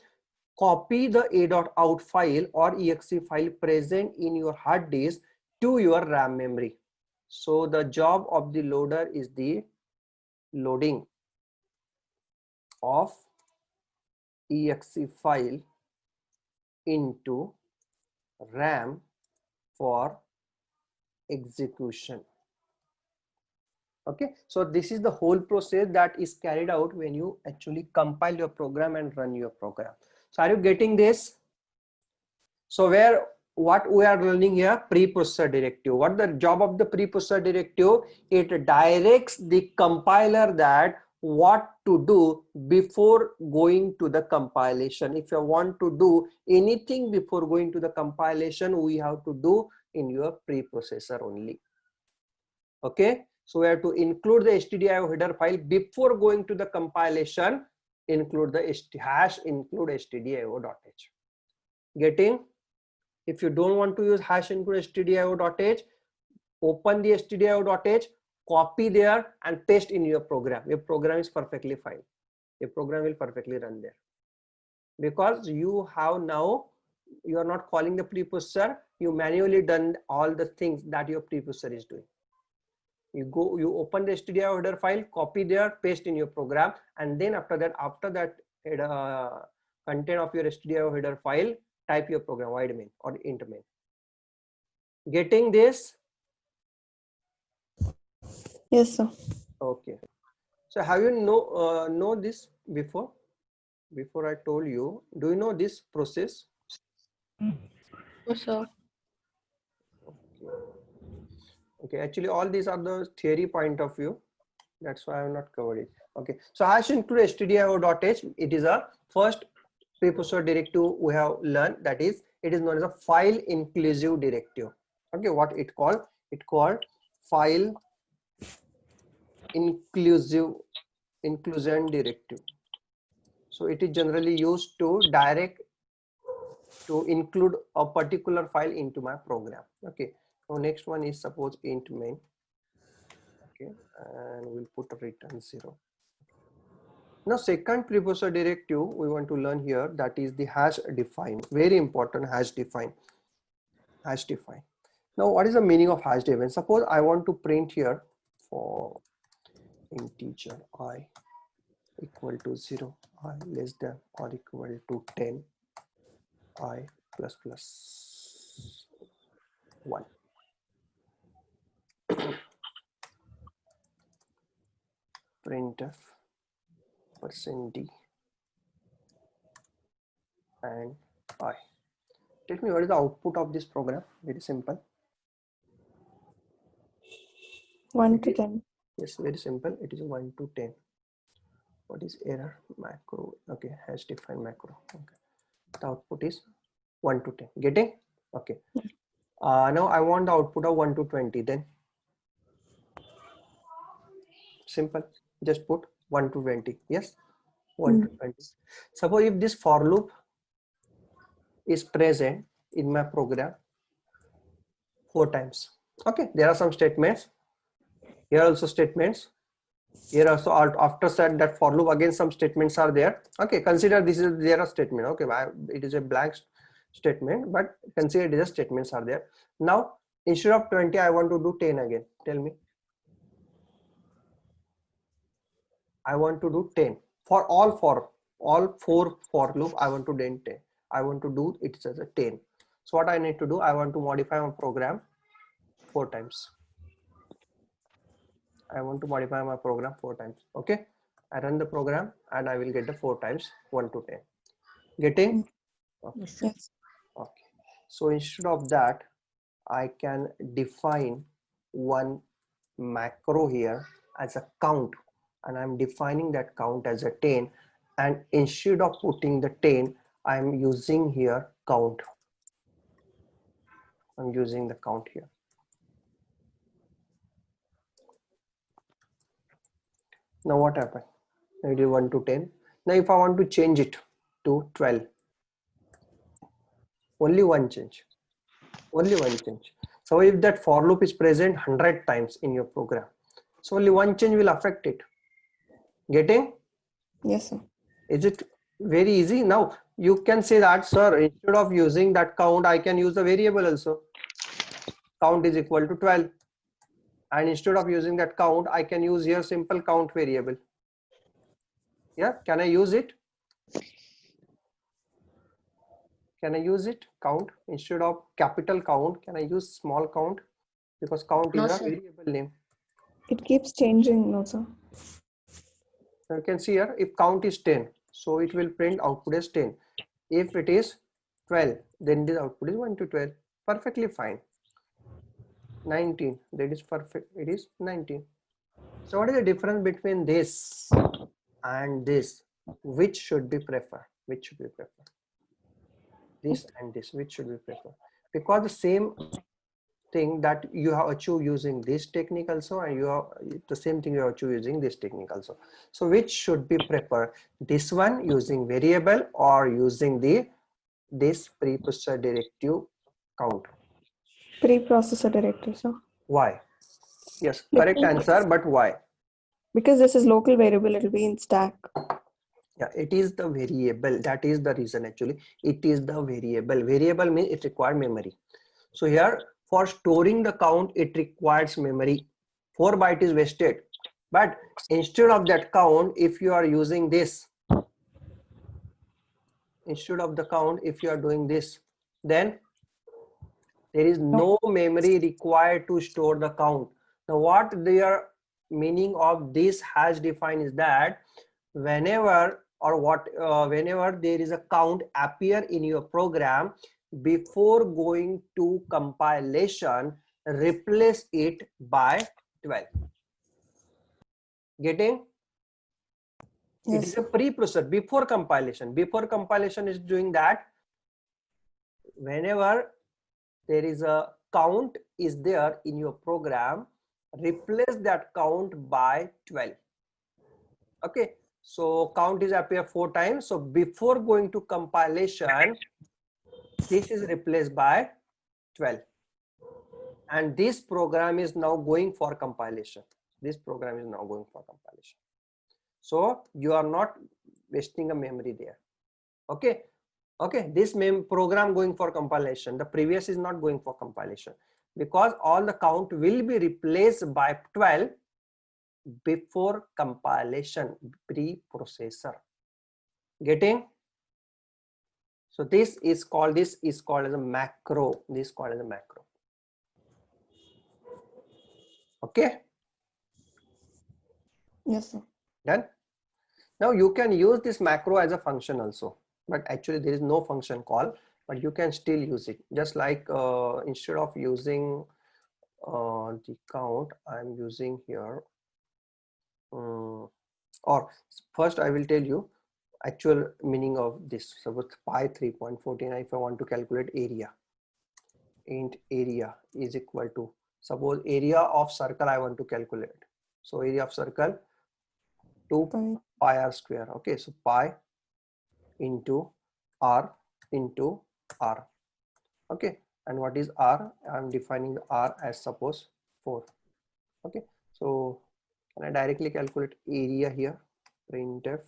copy the a.out file or exe file present in your hard disk to your RAM memory. So the job of the loader is the loading of exe file into RAM for execution. Okay, so this is the whole process that is carried out when you actually compile your program and run your program. So are you getting this? So what we are learning here, preprocessor directive. What the job of the preprocessor directive? It directs the compiler that what to do before going to the compilation. If you want to do anything before going to the compilation, we have to do in your preprocessor only. Okay, so we have to include the stdio header file before going to the compilation. Include the include stdio.h. Getting? If you don't want to use #include stdio.h, open the stdio.h, copy there and paste in your program. Your program is perfectly fine. Your program will perfectly run there, because you have now, you are not calling the preprocessor, you manually done all the things that your preprocessor is doing. You open the stdio header file, copy there, paste in your program, and then after that content of your stdio header file, type your program void main or int main. Getting this? Yes, sir. Okay, so have you know this before I told you? Do you know this process? No, sir. Okay, actually all these are the theory point of view, that's why I have not covered it. Okay, so #include stdio.h, it is a first preprocessor directive we have learned, that is, it is known as a file inclusive directive. Okay, what it called? It called file inclusion directive. So it is generally used to include a particular file into my program. Okay, Now next one is suppose int main. Okay, and we'll put a return 0. Now second precursor directive we want to learn here, that is the hash define. Very important, hash define. Hash define. Now what is the meaning of hash define? Suppose I want to print here for integer I equal to 0, I less than or equal to 10, I plus plus 1. Printf %d and I. Tell me what is the output of this program? Very simple. 1 to 10. Yes, very simple. It is 1 to 10. What is error? Macro. Okay, hash define macro. Okay. The output is 1 to 10. Getting? Okay. Now I want the output of 1 to 20. Then simple. Just put 1 to 20. Yes, 1 to 20. Suppose if this for loop is present in my program 4 times. Okay, there are some statements. Here also statements. Here also after that for loop again some statements are there. Okay, consider this is there a statement. Okay, it is a blank statement, but consider it is statements are there. Now instead of 20 I want to do 10 again. Tell me. I want to do 10 for all 4 for loop. I want to do 10. I want to do it as a 10. So what I need to do, I want to modify my program 4 times. I want to modify my program 4 times. Okay, I run the program and I will get the 4 times 1 to 10. Getting? Okay. Yes. Okay. So instead of that, I can define one macro here as a count, and I'm defining that count as a 10. And instead of putting the 10, I'm using here count. I'm using the count here. Now what happened? It is 1 to 10. Now if I want to change it to 12, only one change. Only one change. So if that for loop is present 100 times in your program, so only one change will affect it. Getting? Yes, sir. Is it very easy? Now you can say that, sir, instead of using that count, I can use a variable also. Count is equal to 12. And instead of using that count, I can use here simple count variable. Yeah, can I use it? Can I use it? Count instead of capital count, can I use small count? Because count No, is a sir. variable name. It keeps changing also. So you can see here, if count is 10, so it will print output as 10. If it is 12, then the output is 1 to 12. Perfectly fine. 19, that is perfect. It is 19. So what is the difference between this and this? Which should be preferred? Which should be preferred? This and this, which should be preferred? Because the same thing that you have achieved using this technique also, and you have the same thing you have achieved using this technique also. So which should be preferred? This one using variable or using this preprocessor directive count? Preprocessor directive, sir. Why? Yes, correct answer, but why? Because this is local variable, it will be in stack. Yeah, it is the variable. That is the reason actually. It is the variable. Variable means it requires memory. So here for storing the count, it requires memory. 4 bytes is wasted. But instead of that count, if you are using this, instead of the count, if you are doing this, then there is no memory required to store the count. Now what their meaning of this hash define is that whenever there is a count appear in your program, before going to compilation, replace it by 12. Getting? It is a preprocessor before compilation. Before compilation is doing that. Whenever there is a count is there in your program, replace that count by 12. Okay, so count is appear 4 times. So before going to compilation, this is replaced by 12. and this program is now going for compilation. This program is now going for compilation. So you are not wasting a memory there. Okay. Okay, this program going for compilation, the previous is not going for compilation, because all the count will be replaced by 12 before compilation, preprocessor. Getting? So this is called as a macro. This is called as a macro. Okay, Yes, sir. done. Now you can use this macro as a function also, but actually there is no function call, but you can still use it. Just like instead of using the count, I'm using here, or first I will tell you actual meaning of this. Suppose pi 3.49, if I want to calculate area, int area is equal to, suppose area of circle I want to calculate. So area of circle 2 pi r square. Okay, so pi into r into r. Okay, and what is r? I'm defining the r as suppose 4. Okay, so can I directly calculate area here? Printf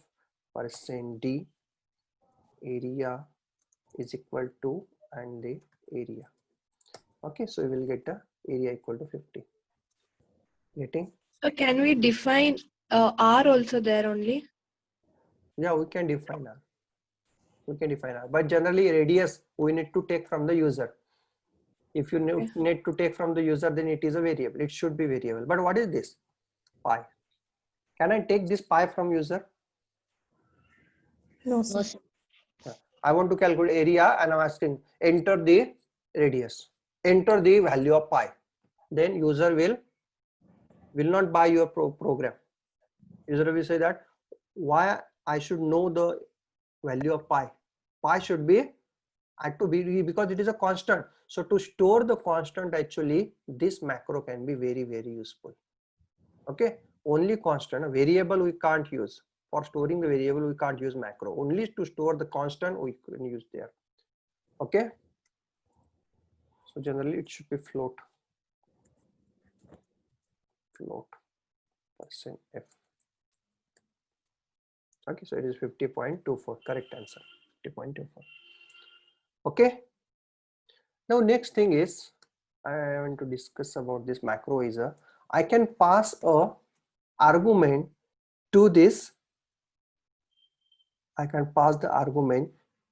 %d area is equal to and the area. Okay, so we will get the area equal to 50. Getting? So can we define R also there only? Yeah, we can define r. We can define r, but generally radius we need to take from the user. If you need to take from the user, then it is a variable. It should be variable. But what is this? Pi. Can I take this pi from user? No, No, sir. sir. I want to calculate area and I'm asking enter the radius, enter the value of pi. Then user will not buy your program. User will say that why I should know the value of pi. Pi should be had to be, because it is a constant. So to store the constant, actually this macro can be very, very useful. Okay, only constant, a variable we can't use. For storing the variable we can't use macro. Only to store the constant we can use there. Okay, so generally it should be float %f. Okay, so it is 50.24, correct answer, 50.24. Okay, now next thing is I want to discuss about this macro is I can pass a argument to this. I can pass the argument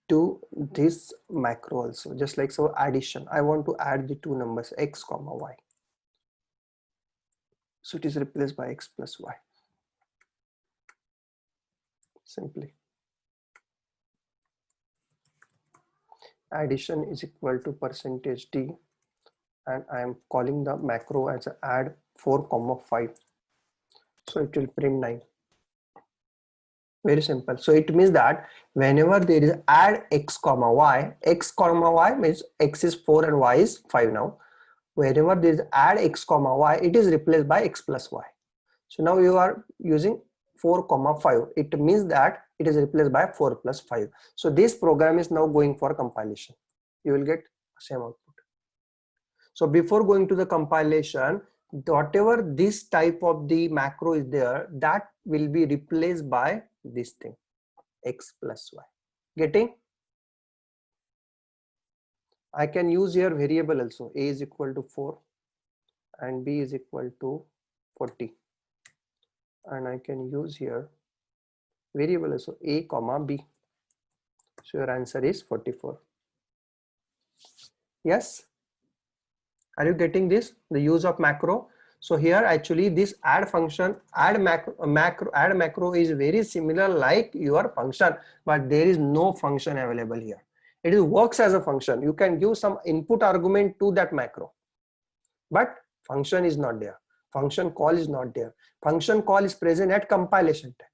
to this macro also, just like so addition. I want to add the two numbers x comma y. So it is replaced by x plus y. Simply. Addition is equal to %d, and I am calling the macro as a add 4,5. So it will print 9. Very simple. So it means that whenever there is add x comma y means x is 4 and y is 5 now. Whenever there is add x comma y, it is replaced by x plus y. So now you are using 4,5. It means that it is replaced by 4 plus 5. So this program is now going for compilation. You will get same output. So before going to the compilation, whatever this type of the macro is there, that will be replaced by this thing, x plus y. Getting? I can use here variable also. A is equal to 4 and b is equal to 40. And I can use here variable also, a comma b. So your answer is 44. Yes? Are you getting this? The use of macro. So here actually this add function, add macro is very similar like your function, but there is no function available here. It works as a function. You can give some input argument to that macro, but function is not there. Function call is not there. Function call is present at compilation time.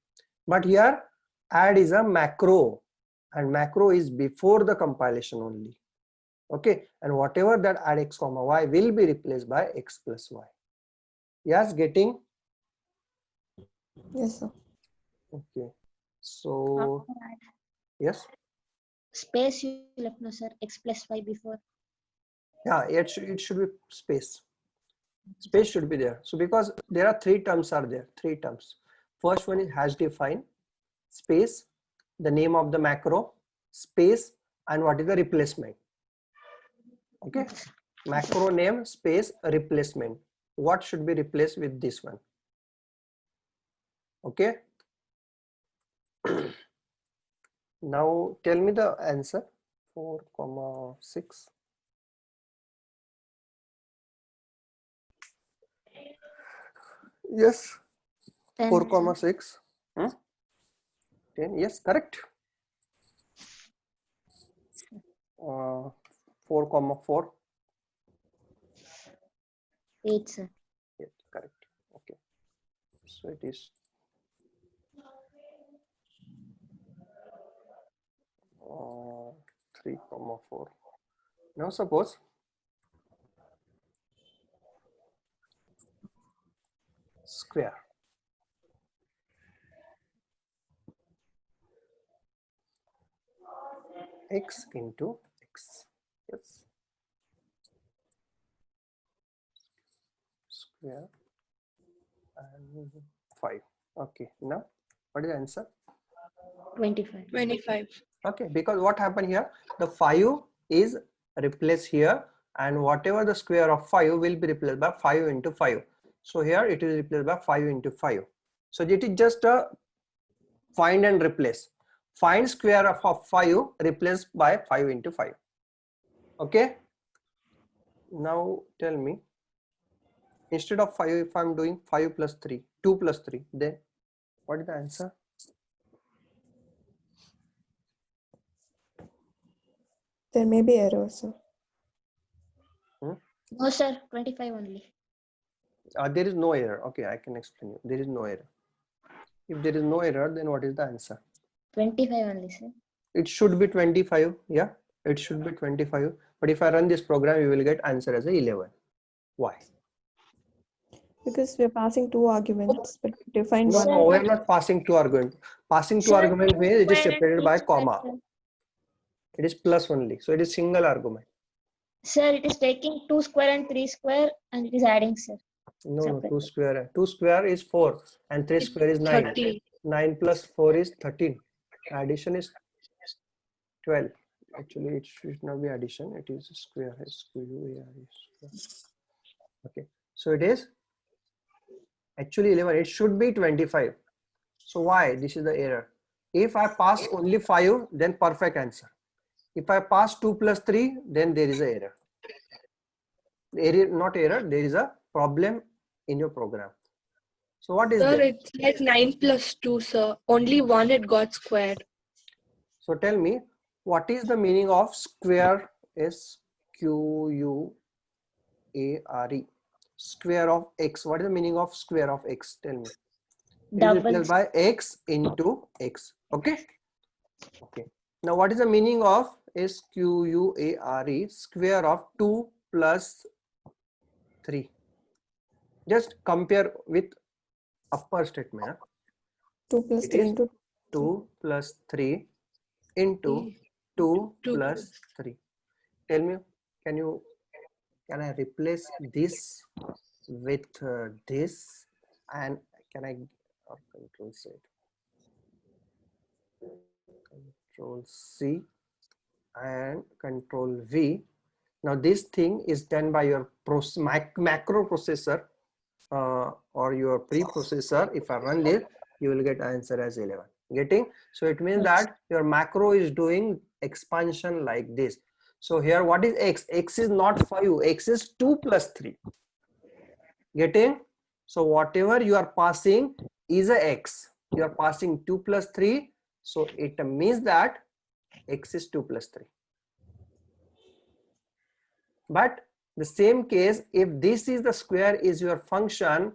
But here add is a macro, and macro is before the compilation only. Okay, and whatever that add x comma y will be replaced by x plus y. Yes, getting? Yes, sir. Okay, so yes, Space you left, no, sir. X plus y before. Yeah, it should be space. Space should be there. So because there are three terms are there, three terms. First one is hash define, space, the name of the macro, space, and what is the replacement. Okay, macro name, space, replacement. What should be replaced with this one? Okay. Now tell me the answer. 4,6. Yes. 10, 4,6. 10. Yes, correct. 4,4. 8, sir. Yes, correct. Okay. So it is 3,4. Now suppose square. X into X. Yes. Square and 5. Okay. Now what is the answer? 25. 25. Okay, because what happened here, the 5 is replaced here, and whatever the square of 5 will be replaced by 5 into 5. So here it is replaced by 5 into 5. So it is just a find and replace. Find square of 5 replaced by 5 into 5. Okay. Now tell me, instead of 5, if I'm doing 5 plus 3, 2 plus 3, then what is the answer? There may be error, sir. No, sir. 25 only. There is no error. Okay, I can explain you. There is no error. If there is no error, then what is the answer? 25 only, sir. It should be 25. Yeah, it should be 25. But if I run this program, you will get answer as a 11. Why? Because we're passing two arguments, but we defined No, one. no, we are argument. not passing two argument. Passing two Sir, argument means it is square and separated by 3 square, comma. sir. It is plus only. So it is single argument. Sir, it is taking 2 square and 3 square and it is adding, sir. No, no, Separate. 2 square. 2 square is 4 and 3 square is 9. 30. 9 plus 4 is 13. Addition is 12. Actually, it should not be addition. It is square. Okay. So it is actually 11. It should be 25. So why? This is the error. If I pass only 5, then perfect answer. If I pass 2 plus 3, then there is an error. Error, not error. There is a problem in your program. So what is Sir, that? it's like 9 plus 2, sir. Only one it got squared. So tell me, what is the meaning of square? SQUARE. Square of x. What is the meaning of square of x? Tell me. It is Double. replaced by x into x. Okay. Okay. Now what is the meaning of SQUARE? Square of 2 plus 3. Just compare with upper statement. 2 plus It 3 is into 2 plus 3 into 2 2 plus 3. Tell me, can I replace this with this, and can I control C, control C and control V. Now this thing is done by your macro processor or your preprocessor. If I run this, you will get answer as 11. Getting? So it means that your macro is doing expansion like this. So here what is x? X is not 5, x is 2 plus 3. Getting? So whatever you are passing is a x. You are passing 2 plus 3. So it means that x is 2 plus 3. But the same case, if this is the square is your function,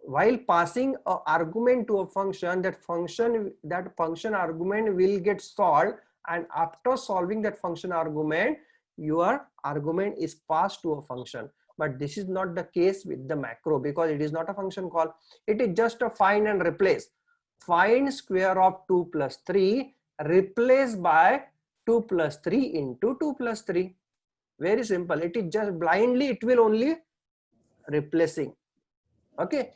while passing an argument to a function, that function argument will get solved, and after solving that function argument, your argument is passed to a function. But this is not the case with the macro, because it is not a function call. It is just a find and replace. Find square of 2 plus 3 replaced by 2 plus 3 into 2 plus 3. Very simple. It is just blindly, it will only replacing. Okay,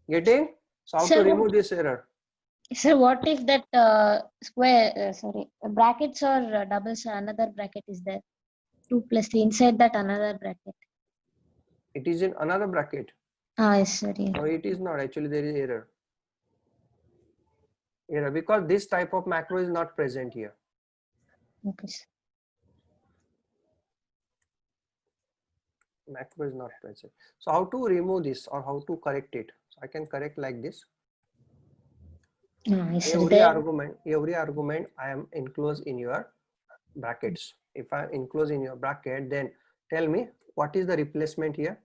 getting? So how to Sir, remove this error? sir, what if that brackets or doubles, another bracket is there? 2 plus 3 inside that another bracket. It is in another bracket. Ah, yes, sir. Yeah. No, it is not. Actually, there is error. Error because this type of macro is not present here. Okay, sir. Macro is not present. So how to remove this or how to correct it? So I can correct like this. Ah, yes, sir. Every There. argument I am enclosed in your brackets. If I enclose in your bracket, then tell me what is the replacement here?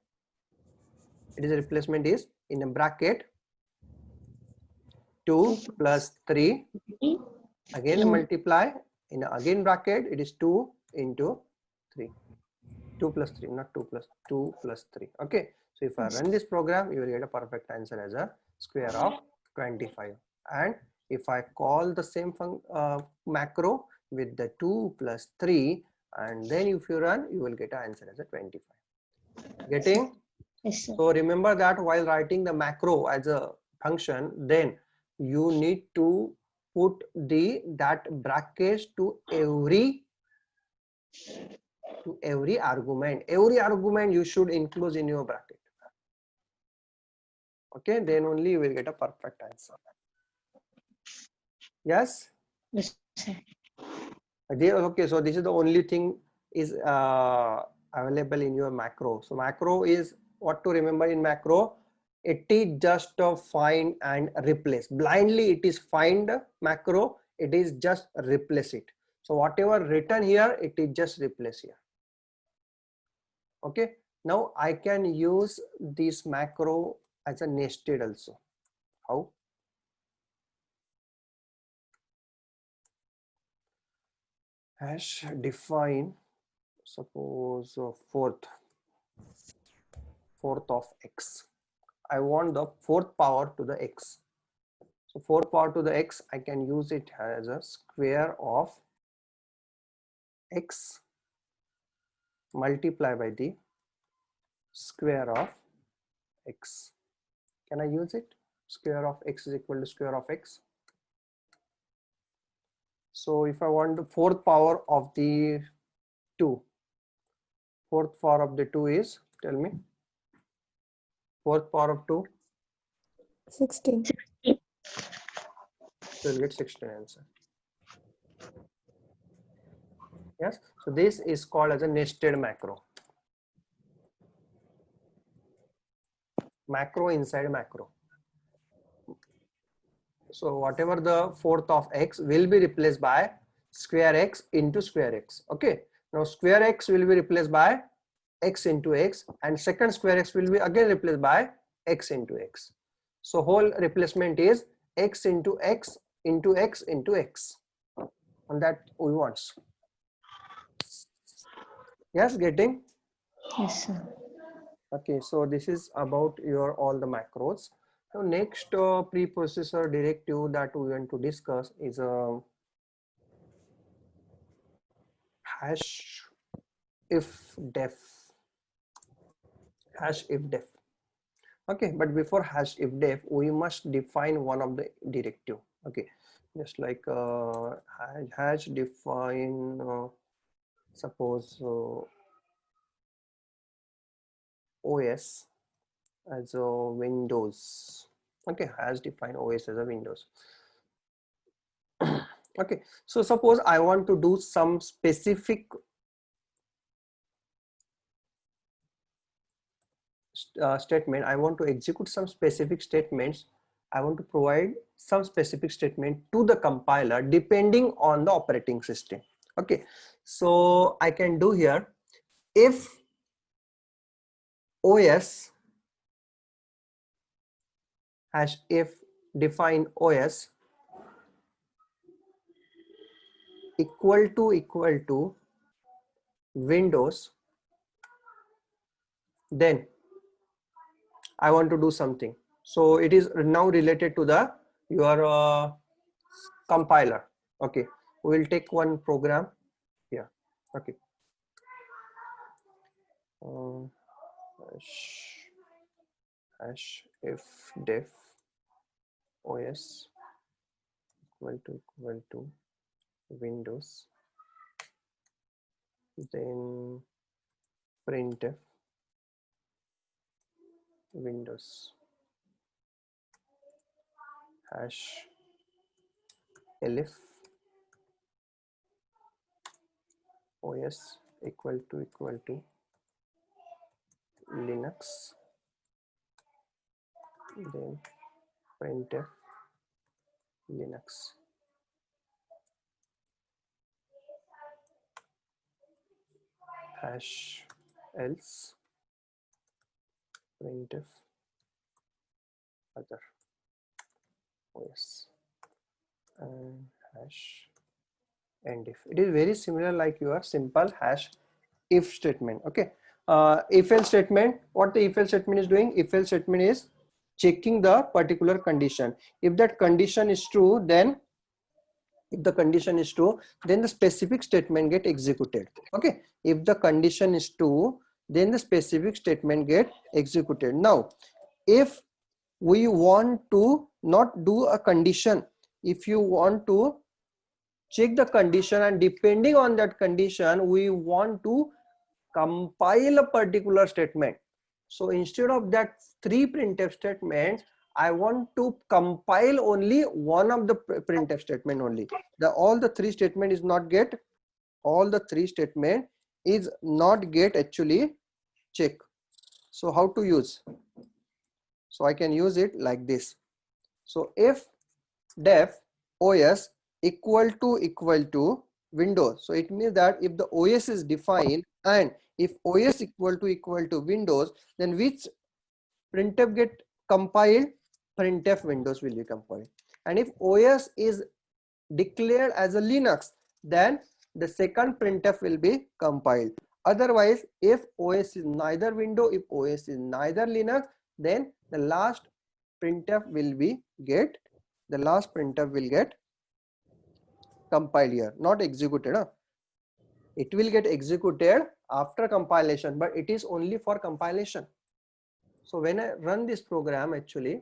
It is a replacement is in a bracket 2 plus 3 again In- multiply in a again bracket it is 2 into 3. 2 plus 3, not 2 plus 2 plus 3. Okay, so if I run this program, you will get a perfect answer as a square of 25. And if I call the same macro with the 2 plus 3, and then if you run, you will get an answer as a 25. Getting? Yes, sir. So remember that while writing the macro as a function, then you need to put that brackets to every argument. Every argument you should include in your bracket. Okay, then only you will get a perfect answer. Yes? Yes, sir. Okay, so this is the only thing is available in your macro. So macro is what to remember in macro. It is just a find and replace. Blindly it is find macro. It is just replace it. So whatever written here, it is just replace here. Okay, now I can use this macro as a nested also. How? Hash define, suppose fourth of x. I want the fourth power to the x. So fourth power to the x, I can use it as a square of x multiply by the square of x. Can I use it? Square of x is equal to square of x. So if I want the fourth power of the 2, fourth power of the 2 is, tell me, fourth power of 2, 16. so you'll get 16 answer. Yes, so this is called as a nested macro. Macro inside macro. So whatever the fourth of x will be replaced by square x into square x. Okay, now square x will be replaced by x into x, and second square x will be again replaced by x into x. So whole replacement is x into x into x into x, and that we want. Yes, getting? Yes, sir. Okay, so this is about your all the macros. So next preprocessor directive that we want to discuss is a hash if def. Hash if def. Okay, but before hash if def, we must define one of the directive. Okay, just like hash define suppose OS as a Windows. Okay, hash define OS as a Windows. Okay, so suppose I want to do some specific statement. I want to execute some specific statements. I want to provide some specific statement to the compiler depending on the operating system. Okay, so I can do here if OS hash if define OS equal to Windows, then I want to do something. So it is now related to the your compiler. Okay, we will take one program here. Okay, hash if def os equal to Windows, then printf Windows hash elif os equal to Linux, then printf Linux. Hash else printf other OS and hash end if. It is very similar like your simple hash if statement. Okay. If else statement, what the if else statement is doing? If else statement is checking the particular condition. If that condition is true, then if the condition is true, then the specific statement get executed. Okay. If the condition is true, then the specific statement get executed. Now, if we want to not do a condition, if you want to check the condition and depending on that condition, we want to compile a particular statement. So instead of that 3 printf statements, I want to compile only one of the printf statement only. All the 3 statement is not get, actually check. So how to use? So I can use it like this. So if def os equal to Windows, so it means that if the OS is defined and if OS equal to Windows, then which printf get compiled? Printf Windows will be compiled. And if OS is declared as a Linux, then the second printf will be compiled. Otherwise, if OS is neither Windows, if OS is neither Linux, then the last printf will get compiled here, not executed. It will get executed after compilation, but it is only for compilation. So when I run this program, actually,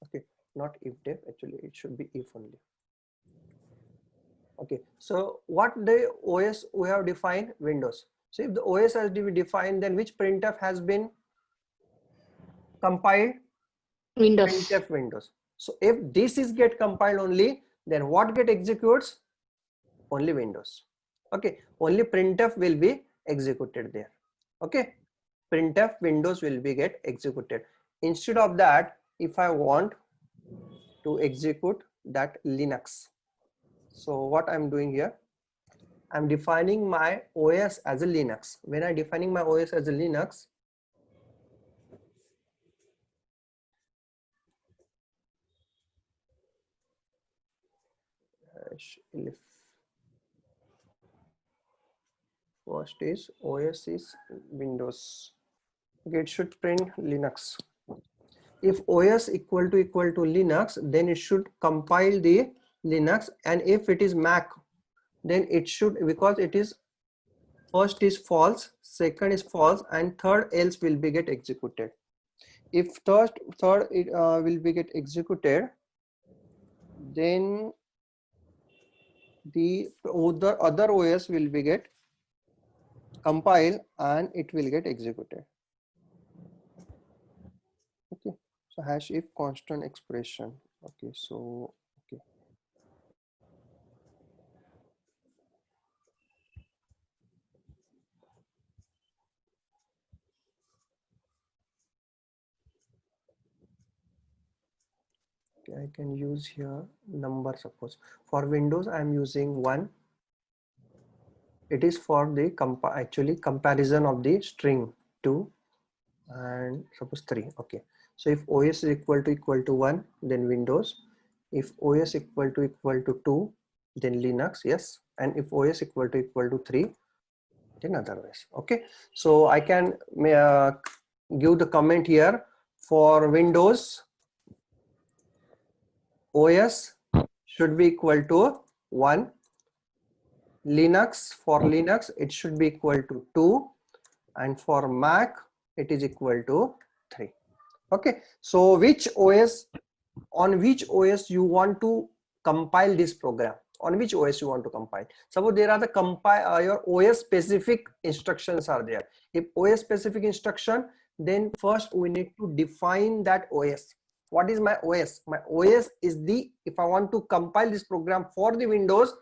okay, not if def, actually it should be if only. Okay, so what the OS we have defined? Windows. So if the OS has to be defined, then which printf has been compiled? Windows. Printf Windows. So if this is get compiled only, then what get executes? Only Windows. Okay, only printf will be executed there. Okay, printf Windows will be get executed. Instead of that, if I want to execute that Linux, so what I'm doing here, I'm defining my OS as a Linux. When I'm defining my OS as a Linux, if first is OS is Windows, it should print Linux. If OS equal to Linux, then it should compile the Linux, and if it is Mac, then it should, because it is first is false, second is false, and third else will be get executed. If third it will be get executed, then the other OS will be get compiled and it will get executed. Okay, so hash if constant expression. Okay, so okay. I can use here number. Suppose for Windows I am using 1. It is for the actually comparison of the string 2 and suppose 3. Okay, so if OS is equal to 1, then Windows. If OS equal to 2, then Linux. Yes, and if OS equal to 3, then otherwise. Okay, so I can give the comment here for Windows. OS should be equal to 1. Linux, for Linux it should be equal to 2, and for Mac it is equal to 3. Okay, so which OS, on which OS you want to compile this program, on which OS you want to compile. Suppose there are the compile your OS specific instructions are there. If OS specific instruction, then first we need to define that OS. What is my OS? My OS is the, if I want to compile this program for the Windows,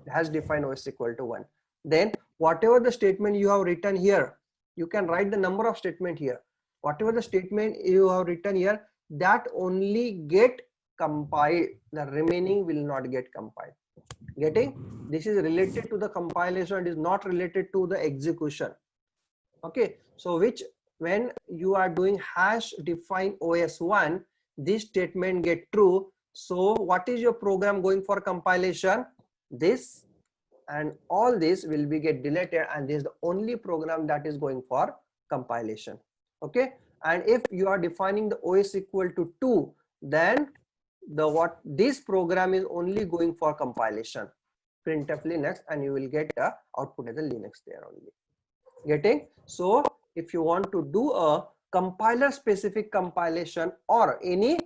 it has defined OS equal to 1. Then whatever the statement you have written here, you can write the number of statement here. Whatever the statement you have written here, that only get compiled, the remaining will not get compiled. Getting? This is related to the compilation, it is not related to the execution. Okay, so which, when you are doing hash define OS1, this statement get true. So what is your program going for compilation? This and all this will be get deleted, and this is the only program that is going for compilation. Okay, and if you are defining the OS equal to 2, then the what this program is only going for compilation, printf Linux, and you will get the output as a Linux there only. Getting? So if you want to do a compiler specific compilation or any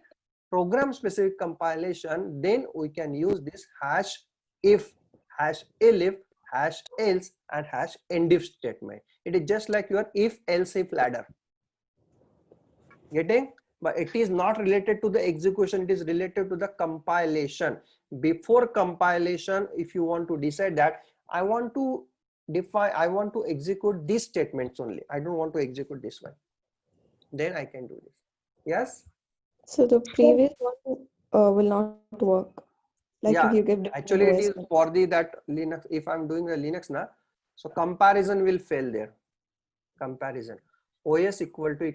program specific compilation, then we can use this hash if, hash elif, hash else, and hash endif statement. It is just like your if else if ladder. Getting? But it is not related to the execution, it is related to the compilation. Before compilation, if you want to decide that I want to define, I want to execute these statements only, I don't want to execute this one, then I can do this. Yes. So the previous one will not work. Like Yeah, if you give different actually it is OS. for the that Linux. If I'm doing a Linux now, so comparison will fail there. Comparison OS equal to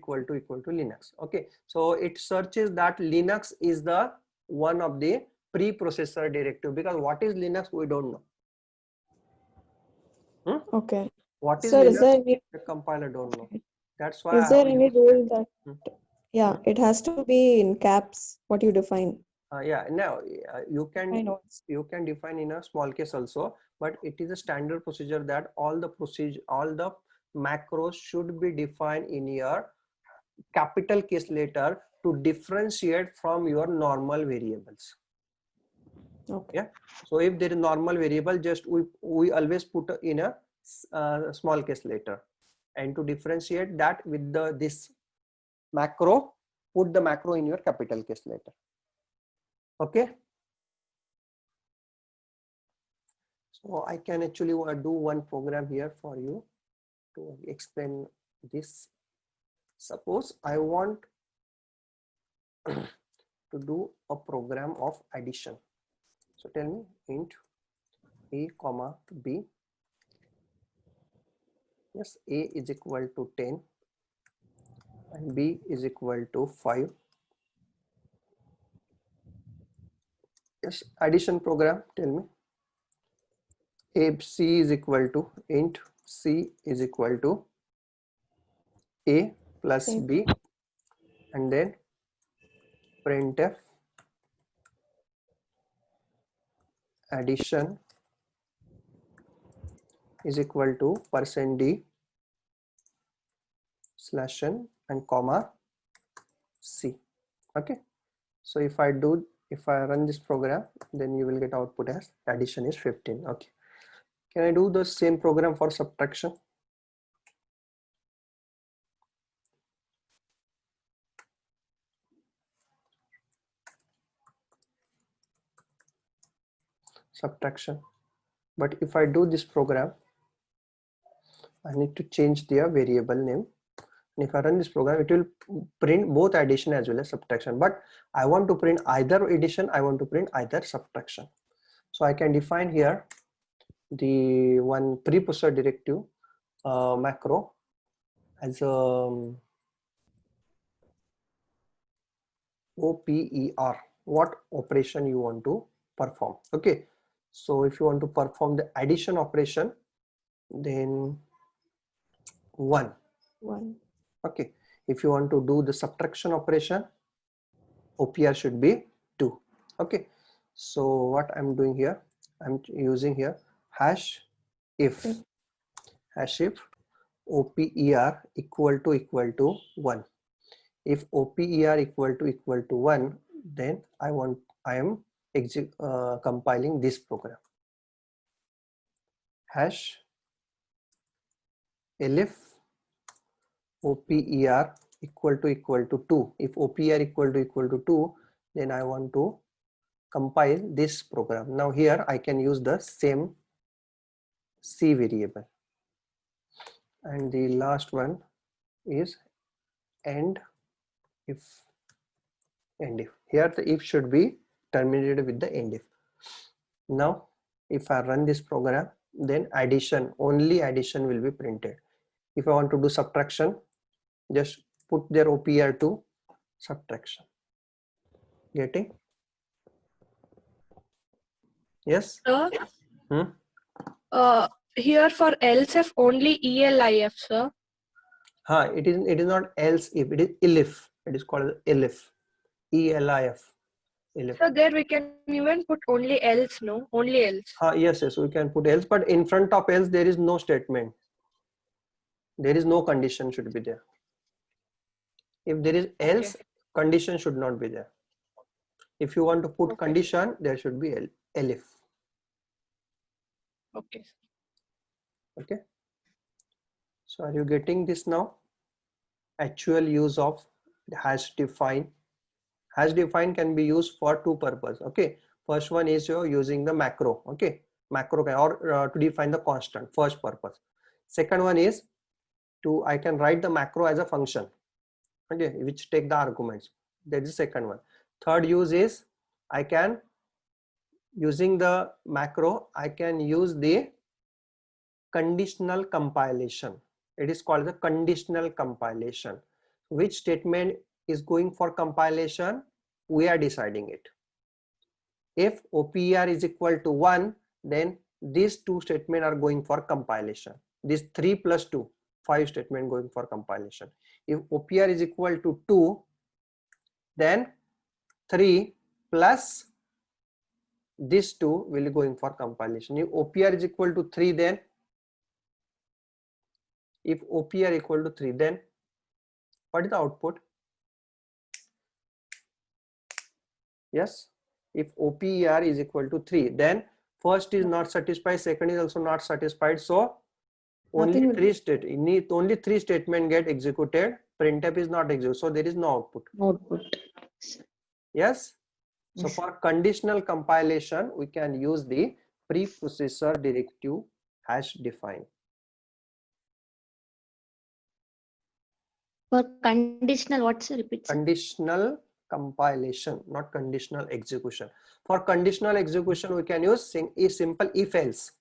Linux. Okay, so it searches that Linux is the one of the preprocessor directive, because what is Linux we don't know. Okay. What is Sir, is Linux? there any, The compiler don't know. That's why is there any rule that, yeah, Hmm. it has to be in caps, what you define? Yeah, now you I can know. define in a small case also, but it is a standard procedure that all the macros should be defined in your capital case letter to differentiate from your normal variables. Okay. Yeah, so if there is normal variable, just we always put in a small case letter, and to differentiate that with the this macro, put the macro in your capital case letter. Okay, so I can actually do one program here for you to explain this. Suppose I want to do a program of addition. So tell me int a comma b. Yes, a is equal to 10 and b is equal to 5. Yes, addition program, tell me. A c is equal to int c is equal to a plus Same. b, and then printf addition is equal to %d /n and comma c. Okay, so if I run this program, then you will get output as addition is 15. Okay, can I do the same program for subtraction? Subtraction, but if I do this program, I need to change their variable name. And if I run this program, it will print both addition as well as subtraction, but I want to print either addition, I want to print either subtraction. So I can define here the one preprocessor directive macro as OPER, what operation you want to perform. Okay, so if you want to perform the addition operation, then 1. Okay, if you want to do the subtraction operation, OPR should be 2. Okay, So what I'm doing here, I'm using here hash if oper equal to 1. If oper equal to 1, then I am compiling this program. Hash elif oper equal to 2. If oper equal to 2, then I want to compile this program. Now here I can use the same C variable. And the last one is end if. Here the if should be terminated with the end if. Now if I run this program, then only addition will be printed. If I want to do subtraction, just put their OPR to subtraction. Getting? Yes? Sir, Hmm? here for else if only ELIF, sir. It is not else if, it is elif. It is called elif. ELIF. Elif. So there we can even put only else, no? Only else. Yes, we can put else, but in front of else there is no statement. There is no condition should be there. If there is else, condition should not be there. If you want to put condition, there should be elif. Okay. Okay. So are you getting this now? Actual use of hash define. Hash define can be used for two purposes. Okay. First one is you're using the macro. Okay. Macro or to define the constant. First purpose. Second one is I can write the macro as a function. Okay, which take the arguments. That is the second one. Third use is I can, using the macro, I can use the conditional compilation. It is called the conditional compilation. Which statement is going for compilation? We are deciding it. If OPR is equal to 1, then these two statements are going for compilation. This 3 plus 2, 5 statement going for compilation. If OPR is equal to 2, then 3 plus this 2 will be going for compilation. If OPR is equal to 3, then if OPR equal to 3, then what is the output? Yes, if OPR is equal to 3, then first is not satisfied, second is also not satisfied. So only three statement get executed. Printf is not executed, so there is no output. Yes. So for conditional compilation, we can use the preprocessor directive hash define. For conditional, what's the repeat? Conditional compilation, not conditional execution. For conditional execution, we can use a simple if else.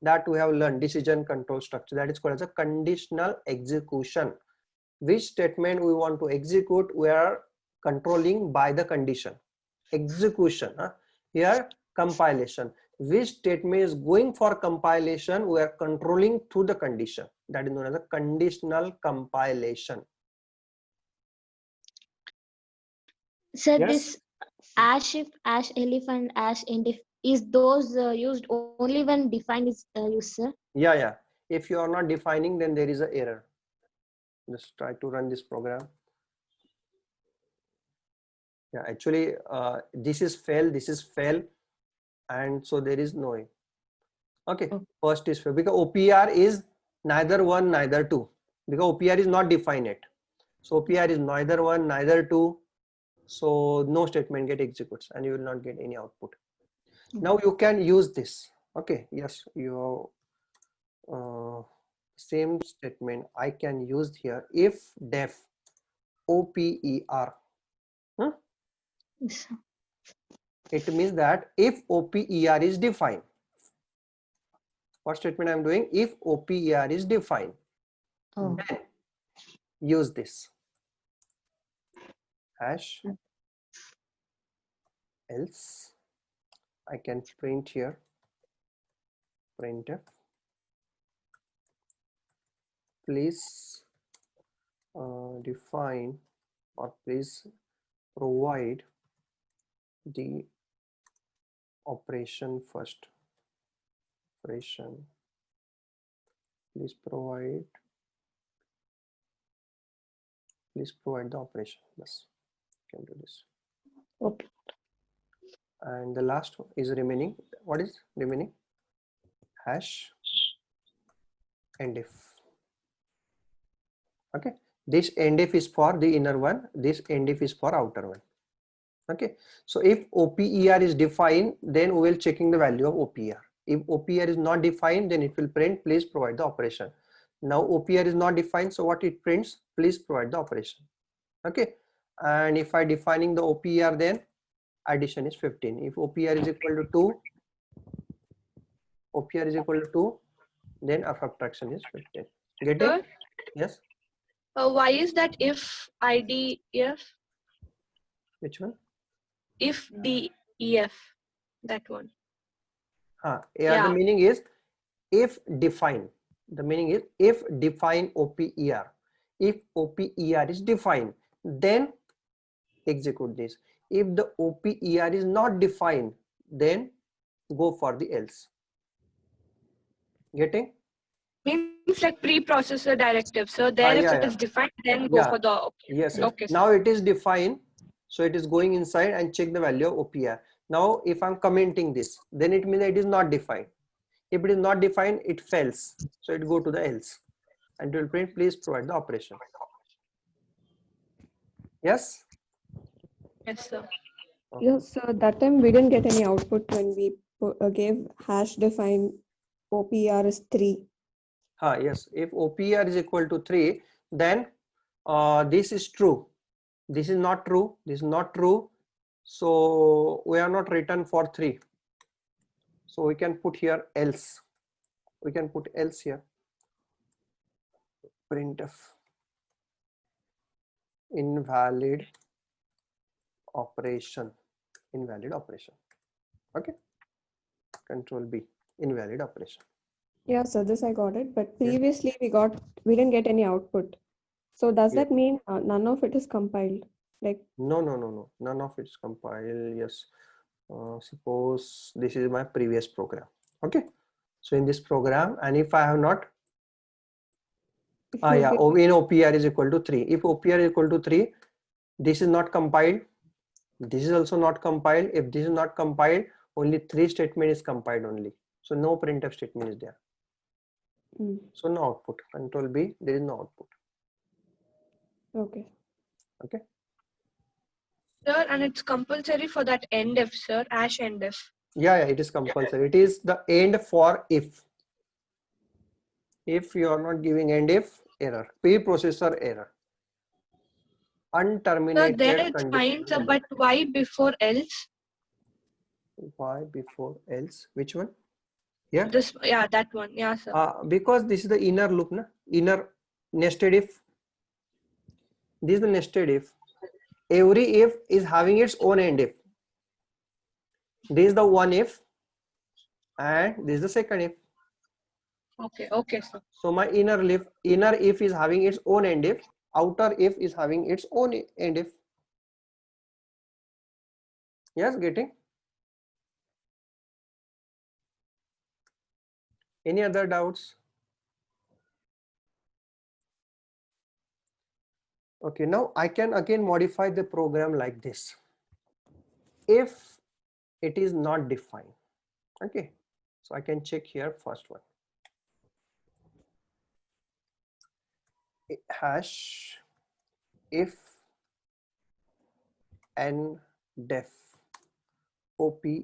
That we have learned decision control structure. That is called as a conditional execution. Which statement we want to execute, we are controlling by the condition. Execution. Here compilation. Which statement is going for compilation, we are controlling through the condition. That is known as a conditional compilation. So Yes? this ash if, ash elif, and ash end if, is those used only when define is used, sir? Yeah. If you are not defining, then there is an error. Just try to run this program. Yeah, actually, this is fail, and so there is no. Okay, first is fail because OPR is neither 1 neither 2, because OPR is not defined yet. So OPR is neither 1 neither 2, so no statement get executes and you will not get any output. Now you can use this. Okay, yes, you same statement I can use here. If def OPER, Yes. it means that if OPER is defined. What statement I'm doing? If OPER is defined, then use this hash else. I can print here printf. Please define or please provide the operation first. Operation. Please provide the operation. Yes, can do this. Okay. And the last one is remaining. What is remaining? Hash and if. Okay, this end if is for the inner one, this end if is for outer one. Okay, so if OPER is defined, then we will checking the value of OPER. If OPER is not defined, then it will print please provide the operation. Now OPER is not defined, so what it prints, please provide the operation. Okay, and if I defining the OPER, then addition is 15. If OPER is equal to 2, OPER is equal to 2, then our subtraction is 15. Getting? Sir, Yes. why is that if IDEF? Which one? If DEF, that one. Yeah, Yeah. the meaning is if define. The meaning is if define OPER. If OPER is defined, then execute this. If the OPER is not defined, then go for the else. Getting? Means like preprocessor directive. So there if it is defined, then go for the okay. Yes. Okay. Now it is defined, so it is going inside and check the value of OPER. Now if I'm commenting this, then it means it is not defined. If it is not defined, it fails. So it go to the else and it will print please provide the operation. Yes? Yes, sir. Yes, so that time we didn't get any output when we gave hash define OPR is 3. Yes, if OPR is equal to 3, then this is true. This is not true. This is not true. So we are not written for 3. So we can put here else. We can put else here. Printf invalid operation. Invalid operation. Okay. Control B. Invalid operation. Yeah, so this I got it, but previously we didn't get any output. So does that mean none of it is compiled? Like no, none of it is compiled. Yes. Suppose this is my previous program. Okay. So in this program, and if I have not, in OPR is equal to 3. If OPR is equal to 3, this is not compiled. This is also not compiled. If this is not compiled, only 3 statement is compiled only. So no printf statement is there. So no output. Control B, there is no output. Okay. Okay. Sir, and it's compulsory for that end if, sir, hash end if. Yeah, it is compulsory. It is the end for if. If you are not giving end if, error. Preprocessor error. Unterminated So there it's fine, sir, but why before else? Why before else? Which one? Yeah. This, yeah, that one. Yeah, sir. Because this is the inner loop, na? Inner nested if. This is the nested if. Every if is having its own end if. This is the one if, and this is the second if. Okay, okay, sir. So my inner if is having its own end if, outer if is having its own end if. Yes, getting? Any other doubts? Okay, now I can again modify the program like this. If it is not defined, okay, so I can check here first one. Hash if and def OPER.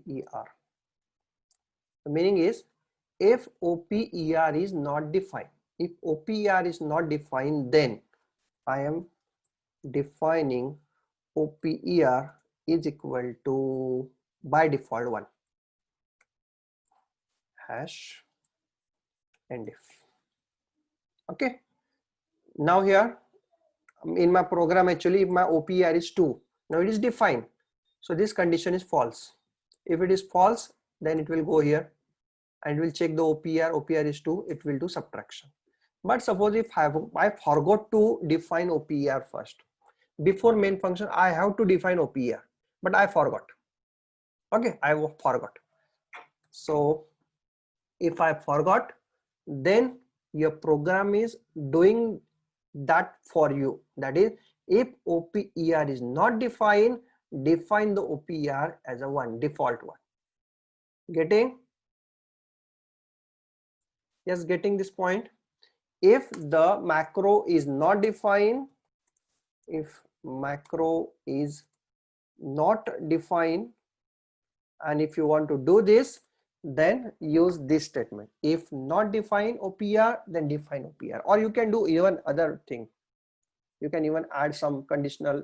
The meaning is if OPER is not defined. If OPER is not defined, then I am defining OPER is equal to by default 1. Hash and if. Okay. Now here in my program, actually, if my OPER is 2, now it is defined. So this condition is false. If it is false, then it will go here and will check the OPER. OPER is 2, it will do subtraction. But suppose if I forgot to define OPER first. Before main function, I have to define OPER, but I forgot. Okay, I forgot. So if I forgot, then your program is doing that for you. That is, if OPER is not defined, define the OPER as a 1, default one. Getting? Yes, getting this point? If the macro is not defined, if macro is not defined, and if you want to do this, then use this statement. If not define OPR, then define OPR. Or you can do even other thing. You can even add some conditional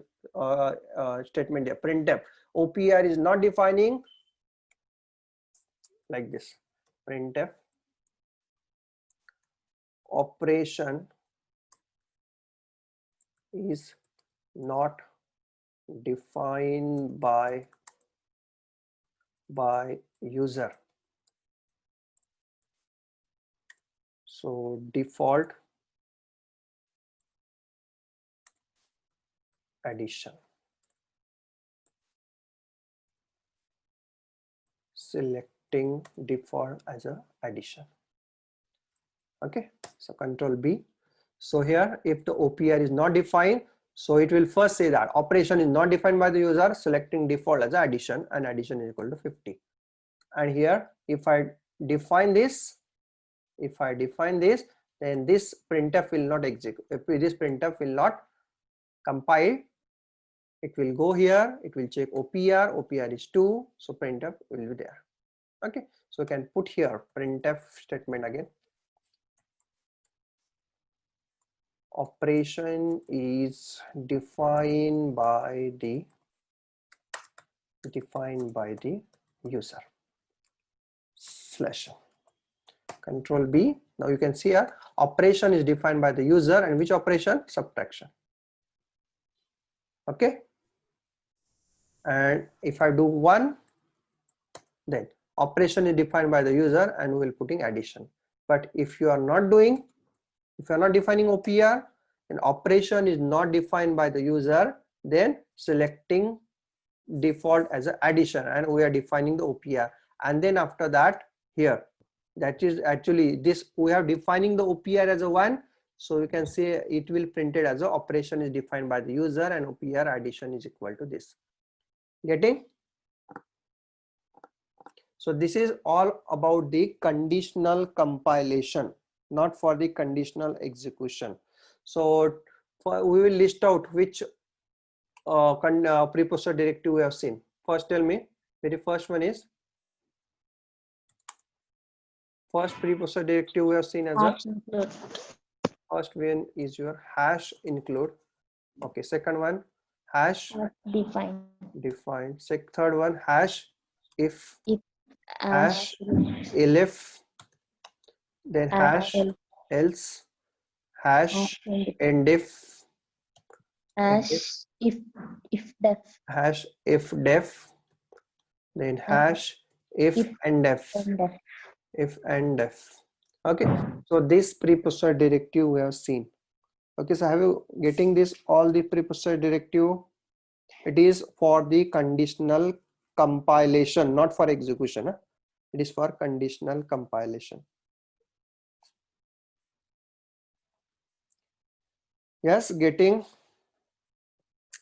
statement there. Printf OPR is not defining, like this. Printf operation is not defined by user. So default addition. Selecting default as a addition. Okay, so Control B. So here, if the OPR is not defined, so it will first say that operation is not defined by the user, selecting default as addition, and addition is equal to 50. And here, if I define this, then this printf will not execute. If this printf will not compile, it will go here, it will check OPR, OPR is 2, so printf will be there. Okay, so you can put here printf statement again. Operation is defined by the user. Slash. Control B. Now you can see here operation is defined by the user, and which operation? Subtraction. Okay. And if I do 1, then operation is defined by the user, and we will putting addition. But if you are not doing, if you are not defining OPR, and operation is not defined by the user, then selecting default as an addition, and we are defining the OPR. And then after that, here, that is actually this, we are defining the OPR as a 1. So you can say it will print it as a operation is defined by the user, and OPR addition is equal to this. Getting? So this is all about the conditional compilation, not for the conditional execution. So we will list out which preprocessor directive we have seen. First, tell me, very first one is, first preprocessor directive we have seen as a first one is your hash include. Okay, second one hash define. Third one hash if hash elif, then hash else, hash endif, hash if def, hash if def, then hash if and def, if and def. Okay, so this preprocessor directive we have seen. Okay, so have you getting this, all the preprocessor directive? It is for the conditional compilation, not for execution. Huh? It is for conditional compilation. Yes, getting?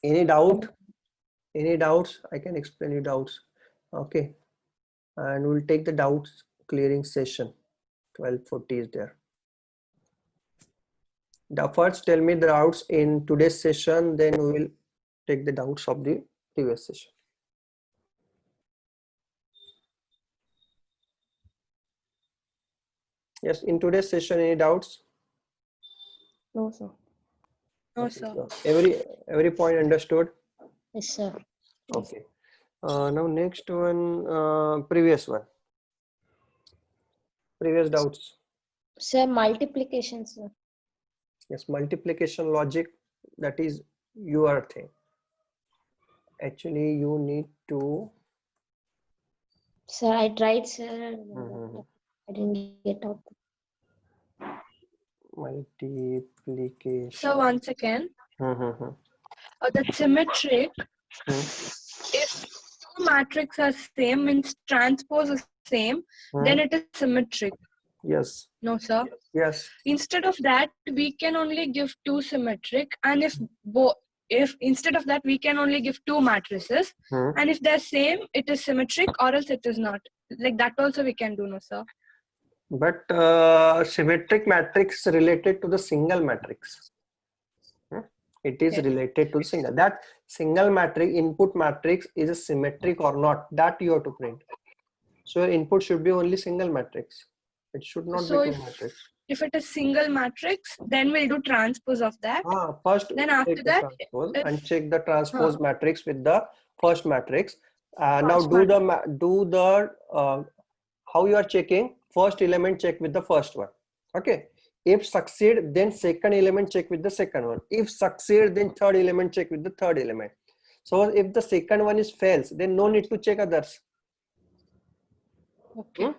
Any doubt? Any doubts? I can explain you doubts. Okay, and we'll take the doubts clearing session. 12:40 is there. The first tell me the doubts in today's session, then we will take the doubts of the previous session. Yes, in today's session, any doubts? No, sir. No, Okay, sir. so every point understood? yes sir. Okay. Now next one, previous one. Previous doubts. Sir, multiplication, sir. Yes, multiplication logic, that is your thing. Actually, you need to. Sir, I tried, sir. Mhm. I didn't get out. Multiplication. So once again, Mhm. the symmetric, Mhm. if two matrices are same, means transpose is same, Hmm. then it is symmetric. Yes. No, sir. Yes. Instead of that, we can only give two symmetric, and if instead of that we can only give two matrices, Hmm. and if they're same, it is symmetric, or else it is not. Like that also we can do, no, sir. But symmetric matrix related to the single matrix. It is Okay. related to the single. That single matrix, input matrix, is a symmetric or not, that you have to print. So your input should be only single matrix. It should not So be two matrix. if it is single matrix, then we'll do transpose of that. First, Then take after the that, transpose if- and check the transpose matrix with the first matrix. Now First do the how you are checking. First element check with the first one. Okay. If succeed, then second element check with the second one. If succeed, then third element check with the third element. So if the second one is fails, then no need to check others. okay.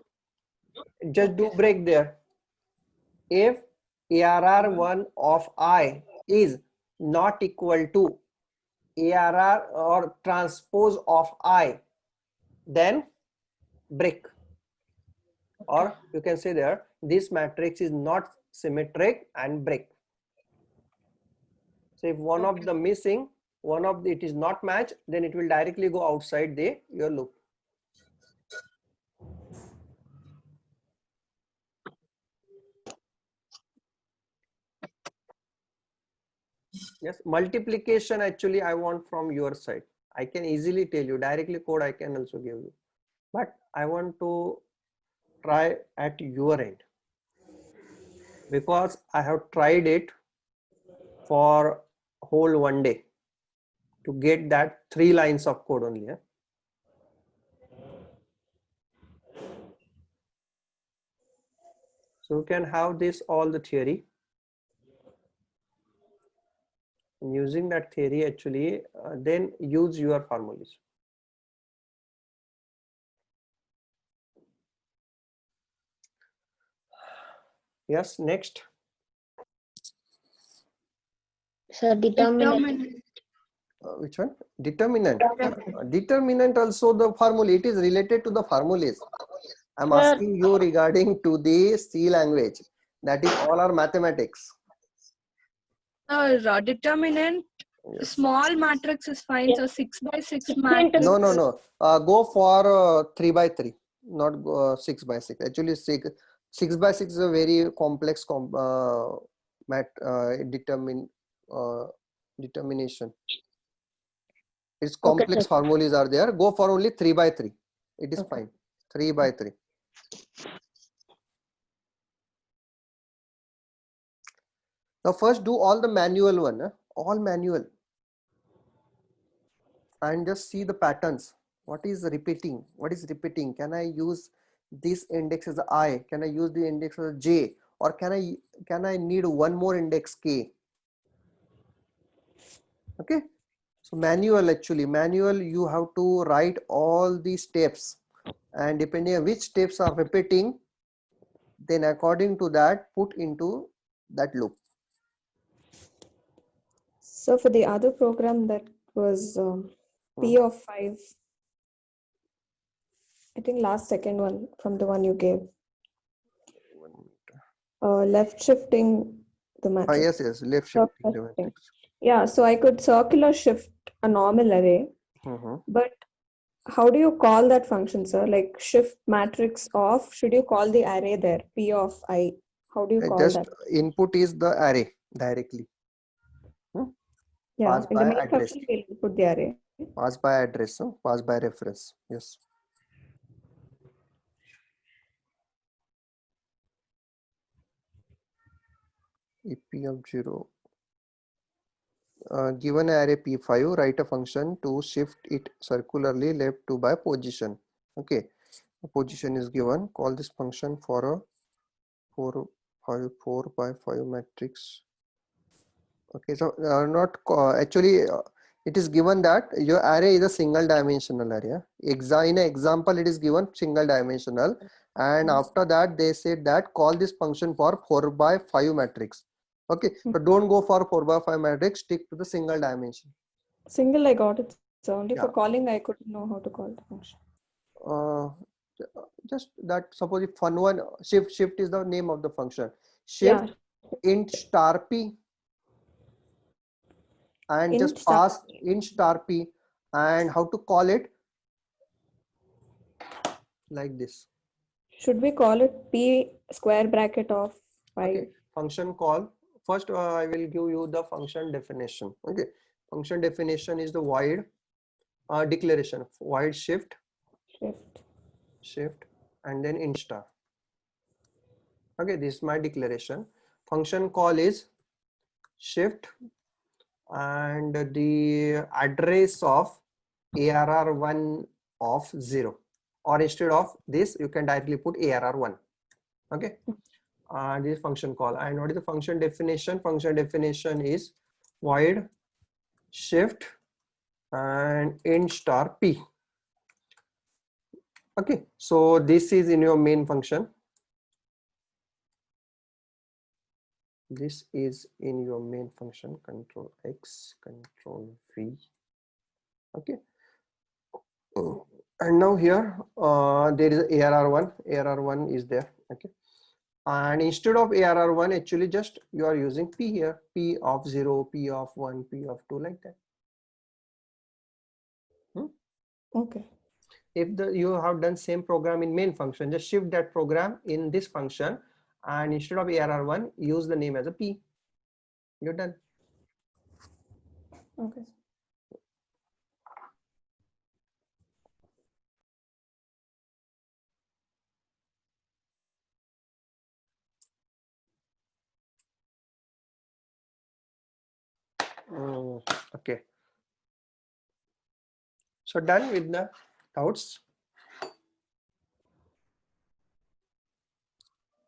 Just do break there. If ARR1 of I is not equal to ARR or transpose of I, then break. Or you can say there, this matrix is not symmetric and break. So if one of the missing, one of the, it is not matched, then it will directly go outside your loop. Yes, multiplication actually I want from your side. I can easily tell you, directly code I can also give you. But I want to try at your end, because I have tried it for whole one day to get that 3 lines of code only. So you can have this all the theory, and using that theory actually then use your formulas. Yes, next. So determinant. Which one? Determinant. Determinant also the formula. It is related to the formulas. I'm Sir. asking you regarding to the C language. That is all our mathematics. Determinant, Yes. small matrix is fine. Yes. So 6 by 6 Different- matrix. No. Go for 3 by 3, not 6 by 6. Actually, 6 by 6 is a very complex determination. Its complex sir. formulas are there. Go for only 3 by 3. It is Okay. fine. 3 by 3. Now first do all the manual one, all manual, and just see the patterns. What is repeating? What is repeating? Can I use this index as I? Can I use the index as J? Or can I need one more index K? Okay. So manual, actually manual, you have to write all these steps, and depending on which steps are repeating, then according to that put into that loop. So for the other program that was P of 5, I think second one from the one you gave, left shifting the matrix. Yes, left shifting the matrix. Yeah, so I could circular shift a normal array, but how do you call that function, sir? Like shift matrix of, should you call the array there, P of I? How do you call Just that? input is the array directly. Yeah, Pass in the by main address. function we'll input the array. Pass by address, pass by reference. Yes. EP of 0. Given array P5, write a function to shift it circularly left to by position. Okay, the position is given. Call this function for a 4 by 5 matrix. Okay, so actually it is given that your array is a single dimensional array. In an example, it is given single dimensional, and after that they said that call this function for 4 by 5 matrix. Okay, but don't go for 4 by 5 matrix, stick to the single dimension. Single, I got it. So only Yeah. for calling, I couldn't know how to call the function. just that, suppose if fun one, shift is the name of the function. Shift int star p, and Int just star pass int star p, and how to call it like this. Should we call it p square bracket of 5? Okay, function call. First, I will give you the function definition. Okay, function definition is the void declaration, void shift, and then int star. Okay, this is my declaration. Function call is shift and the address of ARR1 of 0, or instead of this you can directly put ARR1. Okay, this function call. And what is the function definition? Function definition is void shift and int star p. Okay, so this is in your main function. This is in your main function, control X, control V. Okay, and now here there is ARR1. ARR1 is there. Okay, and instead of ARR1, actually just you are using P here, P of 0, P of 1, P of 2, like that. Okay. If you have done same program in main function, just shift that program in this function, and instead of ARR1, use the name as a P. You're done. Okay. Okay. So done with the doubts.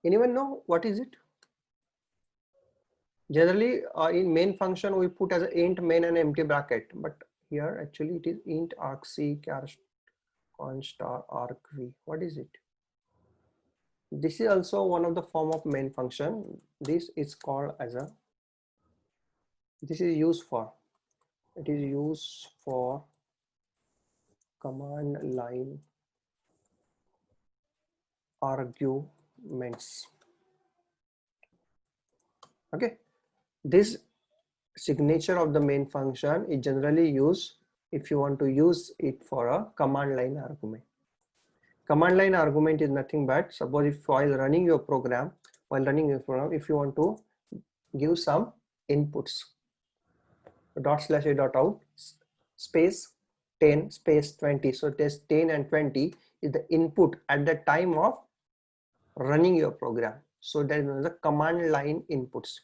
Anyone know what is it? Generally in main function we put as a int main and empty bracket, but here actually it is int argc char const star argv. What is it? This is also one of the form of main function. This is called as a, this is used for, it is used for command line arguments. Okay, this signature of the main function is generally used if you want to use it for a command line argument. Command line argument is nothing but, suppose if while running your program, if you want to give some inputs, ./a.out space 10 space 20. So this 10 and 20 is the input at the time of running your program. So that is the command line inputs.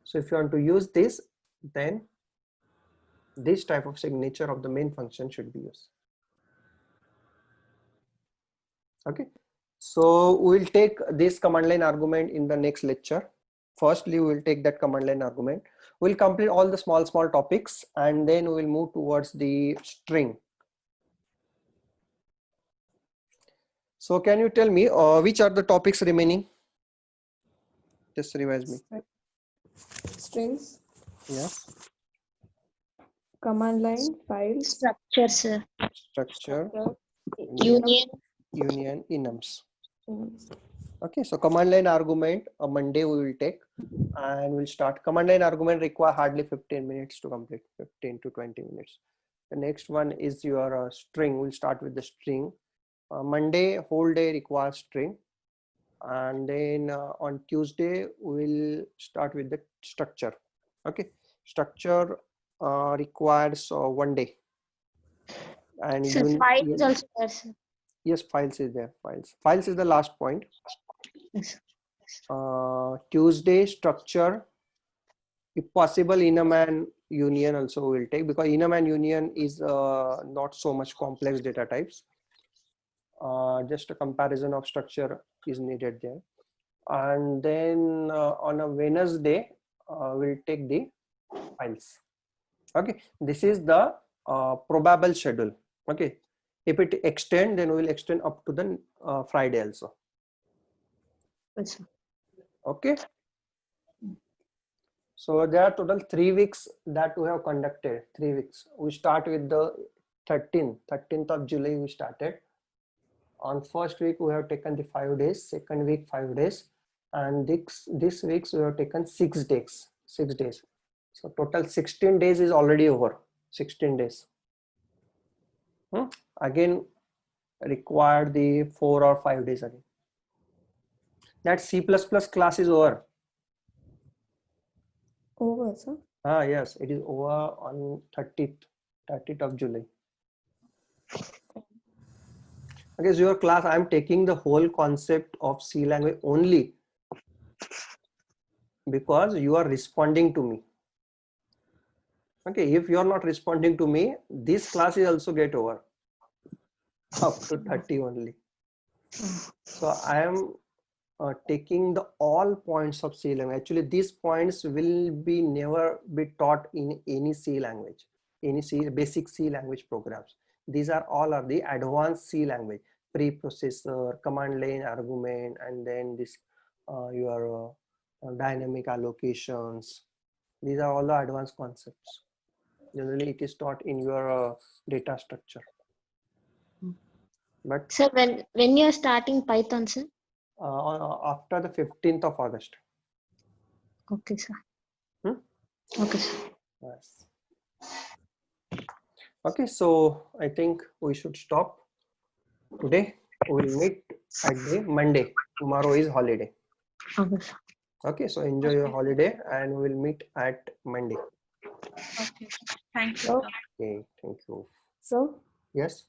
So if you want to use this, then this type of signature of the main function should be used. Okay, so we'll take this command line argument in the next lecture. Firstly, we will take that command line argument. We'll complete all the small topics, and then we will move towards the string. So can you tell me which are the topics remaining? Just revise me. Strings. Yes. Command line, files. Structure, sir. Structure. Union, enums. Okay, so command line argument Monday we will take, and we'll start. Command line argument require hardly 15 minutes to complete, 15 to 20 minutes. The next one is your string. We'll start with the string. Monday whole day requires string, and then on Tuesday we'll start with the structure. Okay, structure requires 1 day. And so files also there, sir. Yes, files is there. Files is the last point. Yes. Tuesday structure, if possible enum and union also will take, because enum and union is not so much complex data types. Just a comparison of structure is needed there. And then on a Wednesday we'll take the files. Okay, this is the probable schedule. Okay, if it extend, then we will extend up to the Friday also. Yes. Okay, so there are total 3 weeks that we have conducted. 3 weeks. We start with the 13th of July we started. on first week we have taken the 5 days, second week 5 days, and this week we have taken 6 days. 6 days. So total 16 days is already over. 16 days. Again, require the 4 or 5 days again. That C++ class is over. Over, sir. Yes, it is over on 30th of July. Okay, so your class, I am taking the whole concept of C language only because you are responding to me. Okay, if you are not responding to me, this class is also get over up to 30 only. So I am taking the all points of C language. Actually, these points will be never be taught in any C language, any basic C language programs. These are all of the advanced C language, preprocessor, command line argument, and then this your dynamic allocations. These are all the advanced concepts. Generally, it is taught in your data structure. But Sir, when you are starting Python, sir? After the 15th of August. Okay, sir. Okay, sir. Yes. Okay, so I think we should stop today. We will meet at the Monday. Tomorrow is holiday. Okay, sir. Okay, so enjoy your holiday and we will meet at Monday. Okay. Thank you. So, Okay, thank you. so, Yes,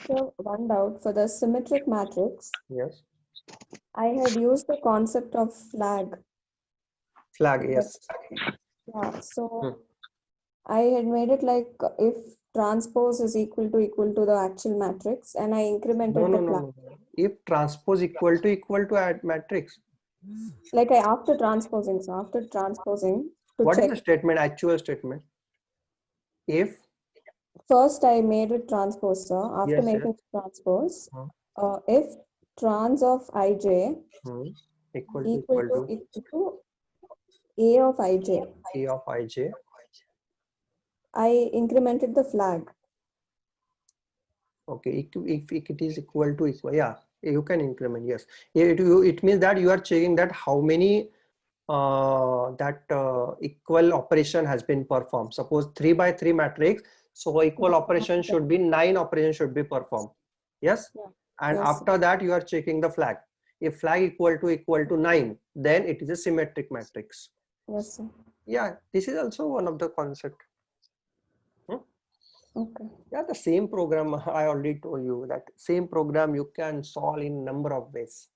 so one doubt for the symmetric matrix. yes. I had used the concept of flag. Flag, yes. Yeah, so I had made it like if transpose is equal to the actual matrix, and I incremented the flag. No. If transpose equal to add matrix. Like after transposing to What is check. the statement, actual statement? If First, I made it transpose, sir. After Yes, making yes. transpose, if trans of ij equal to A of ij, A of ij, I incremented the flag. okay, if it is equal, yeah, you can increment, yes. It means that you are checking that how many equal operation has been performed. Suppose 3 by 3 matrix, so equal operation should be 9 operations should be performed. Yes. Yeah. And Yes, after that you are checking the flag. If flag equal to 9, then it is a symmetric matrix. Yes, sir. Yeah, this is also one of the concept. Okay. Yeah, the same program I already told you that same program you can solve in number of ways.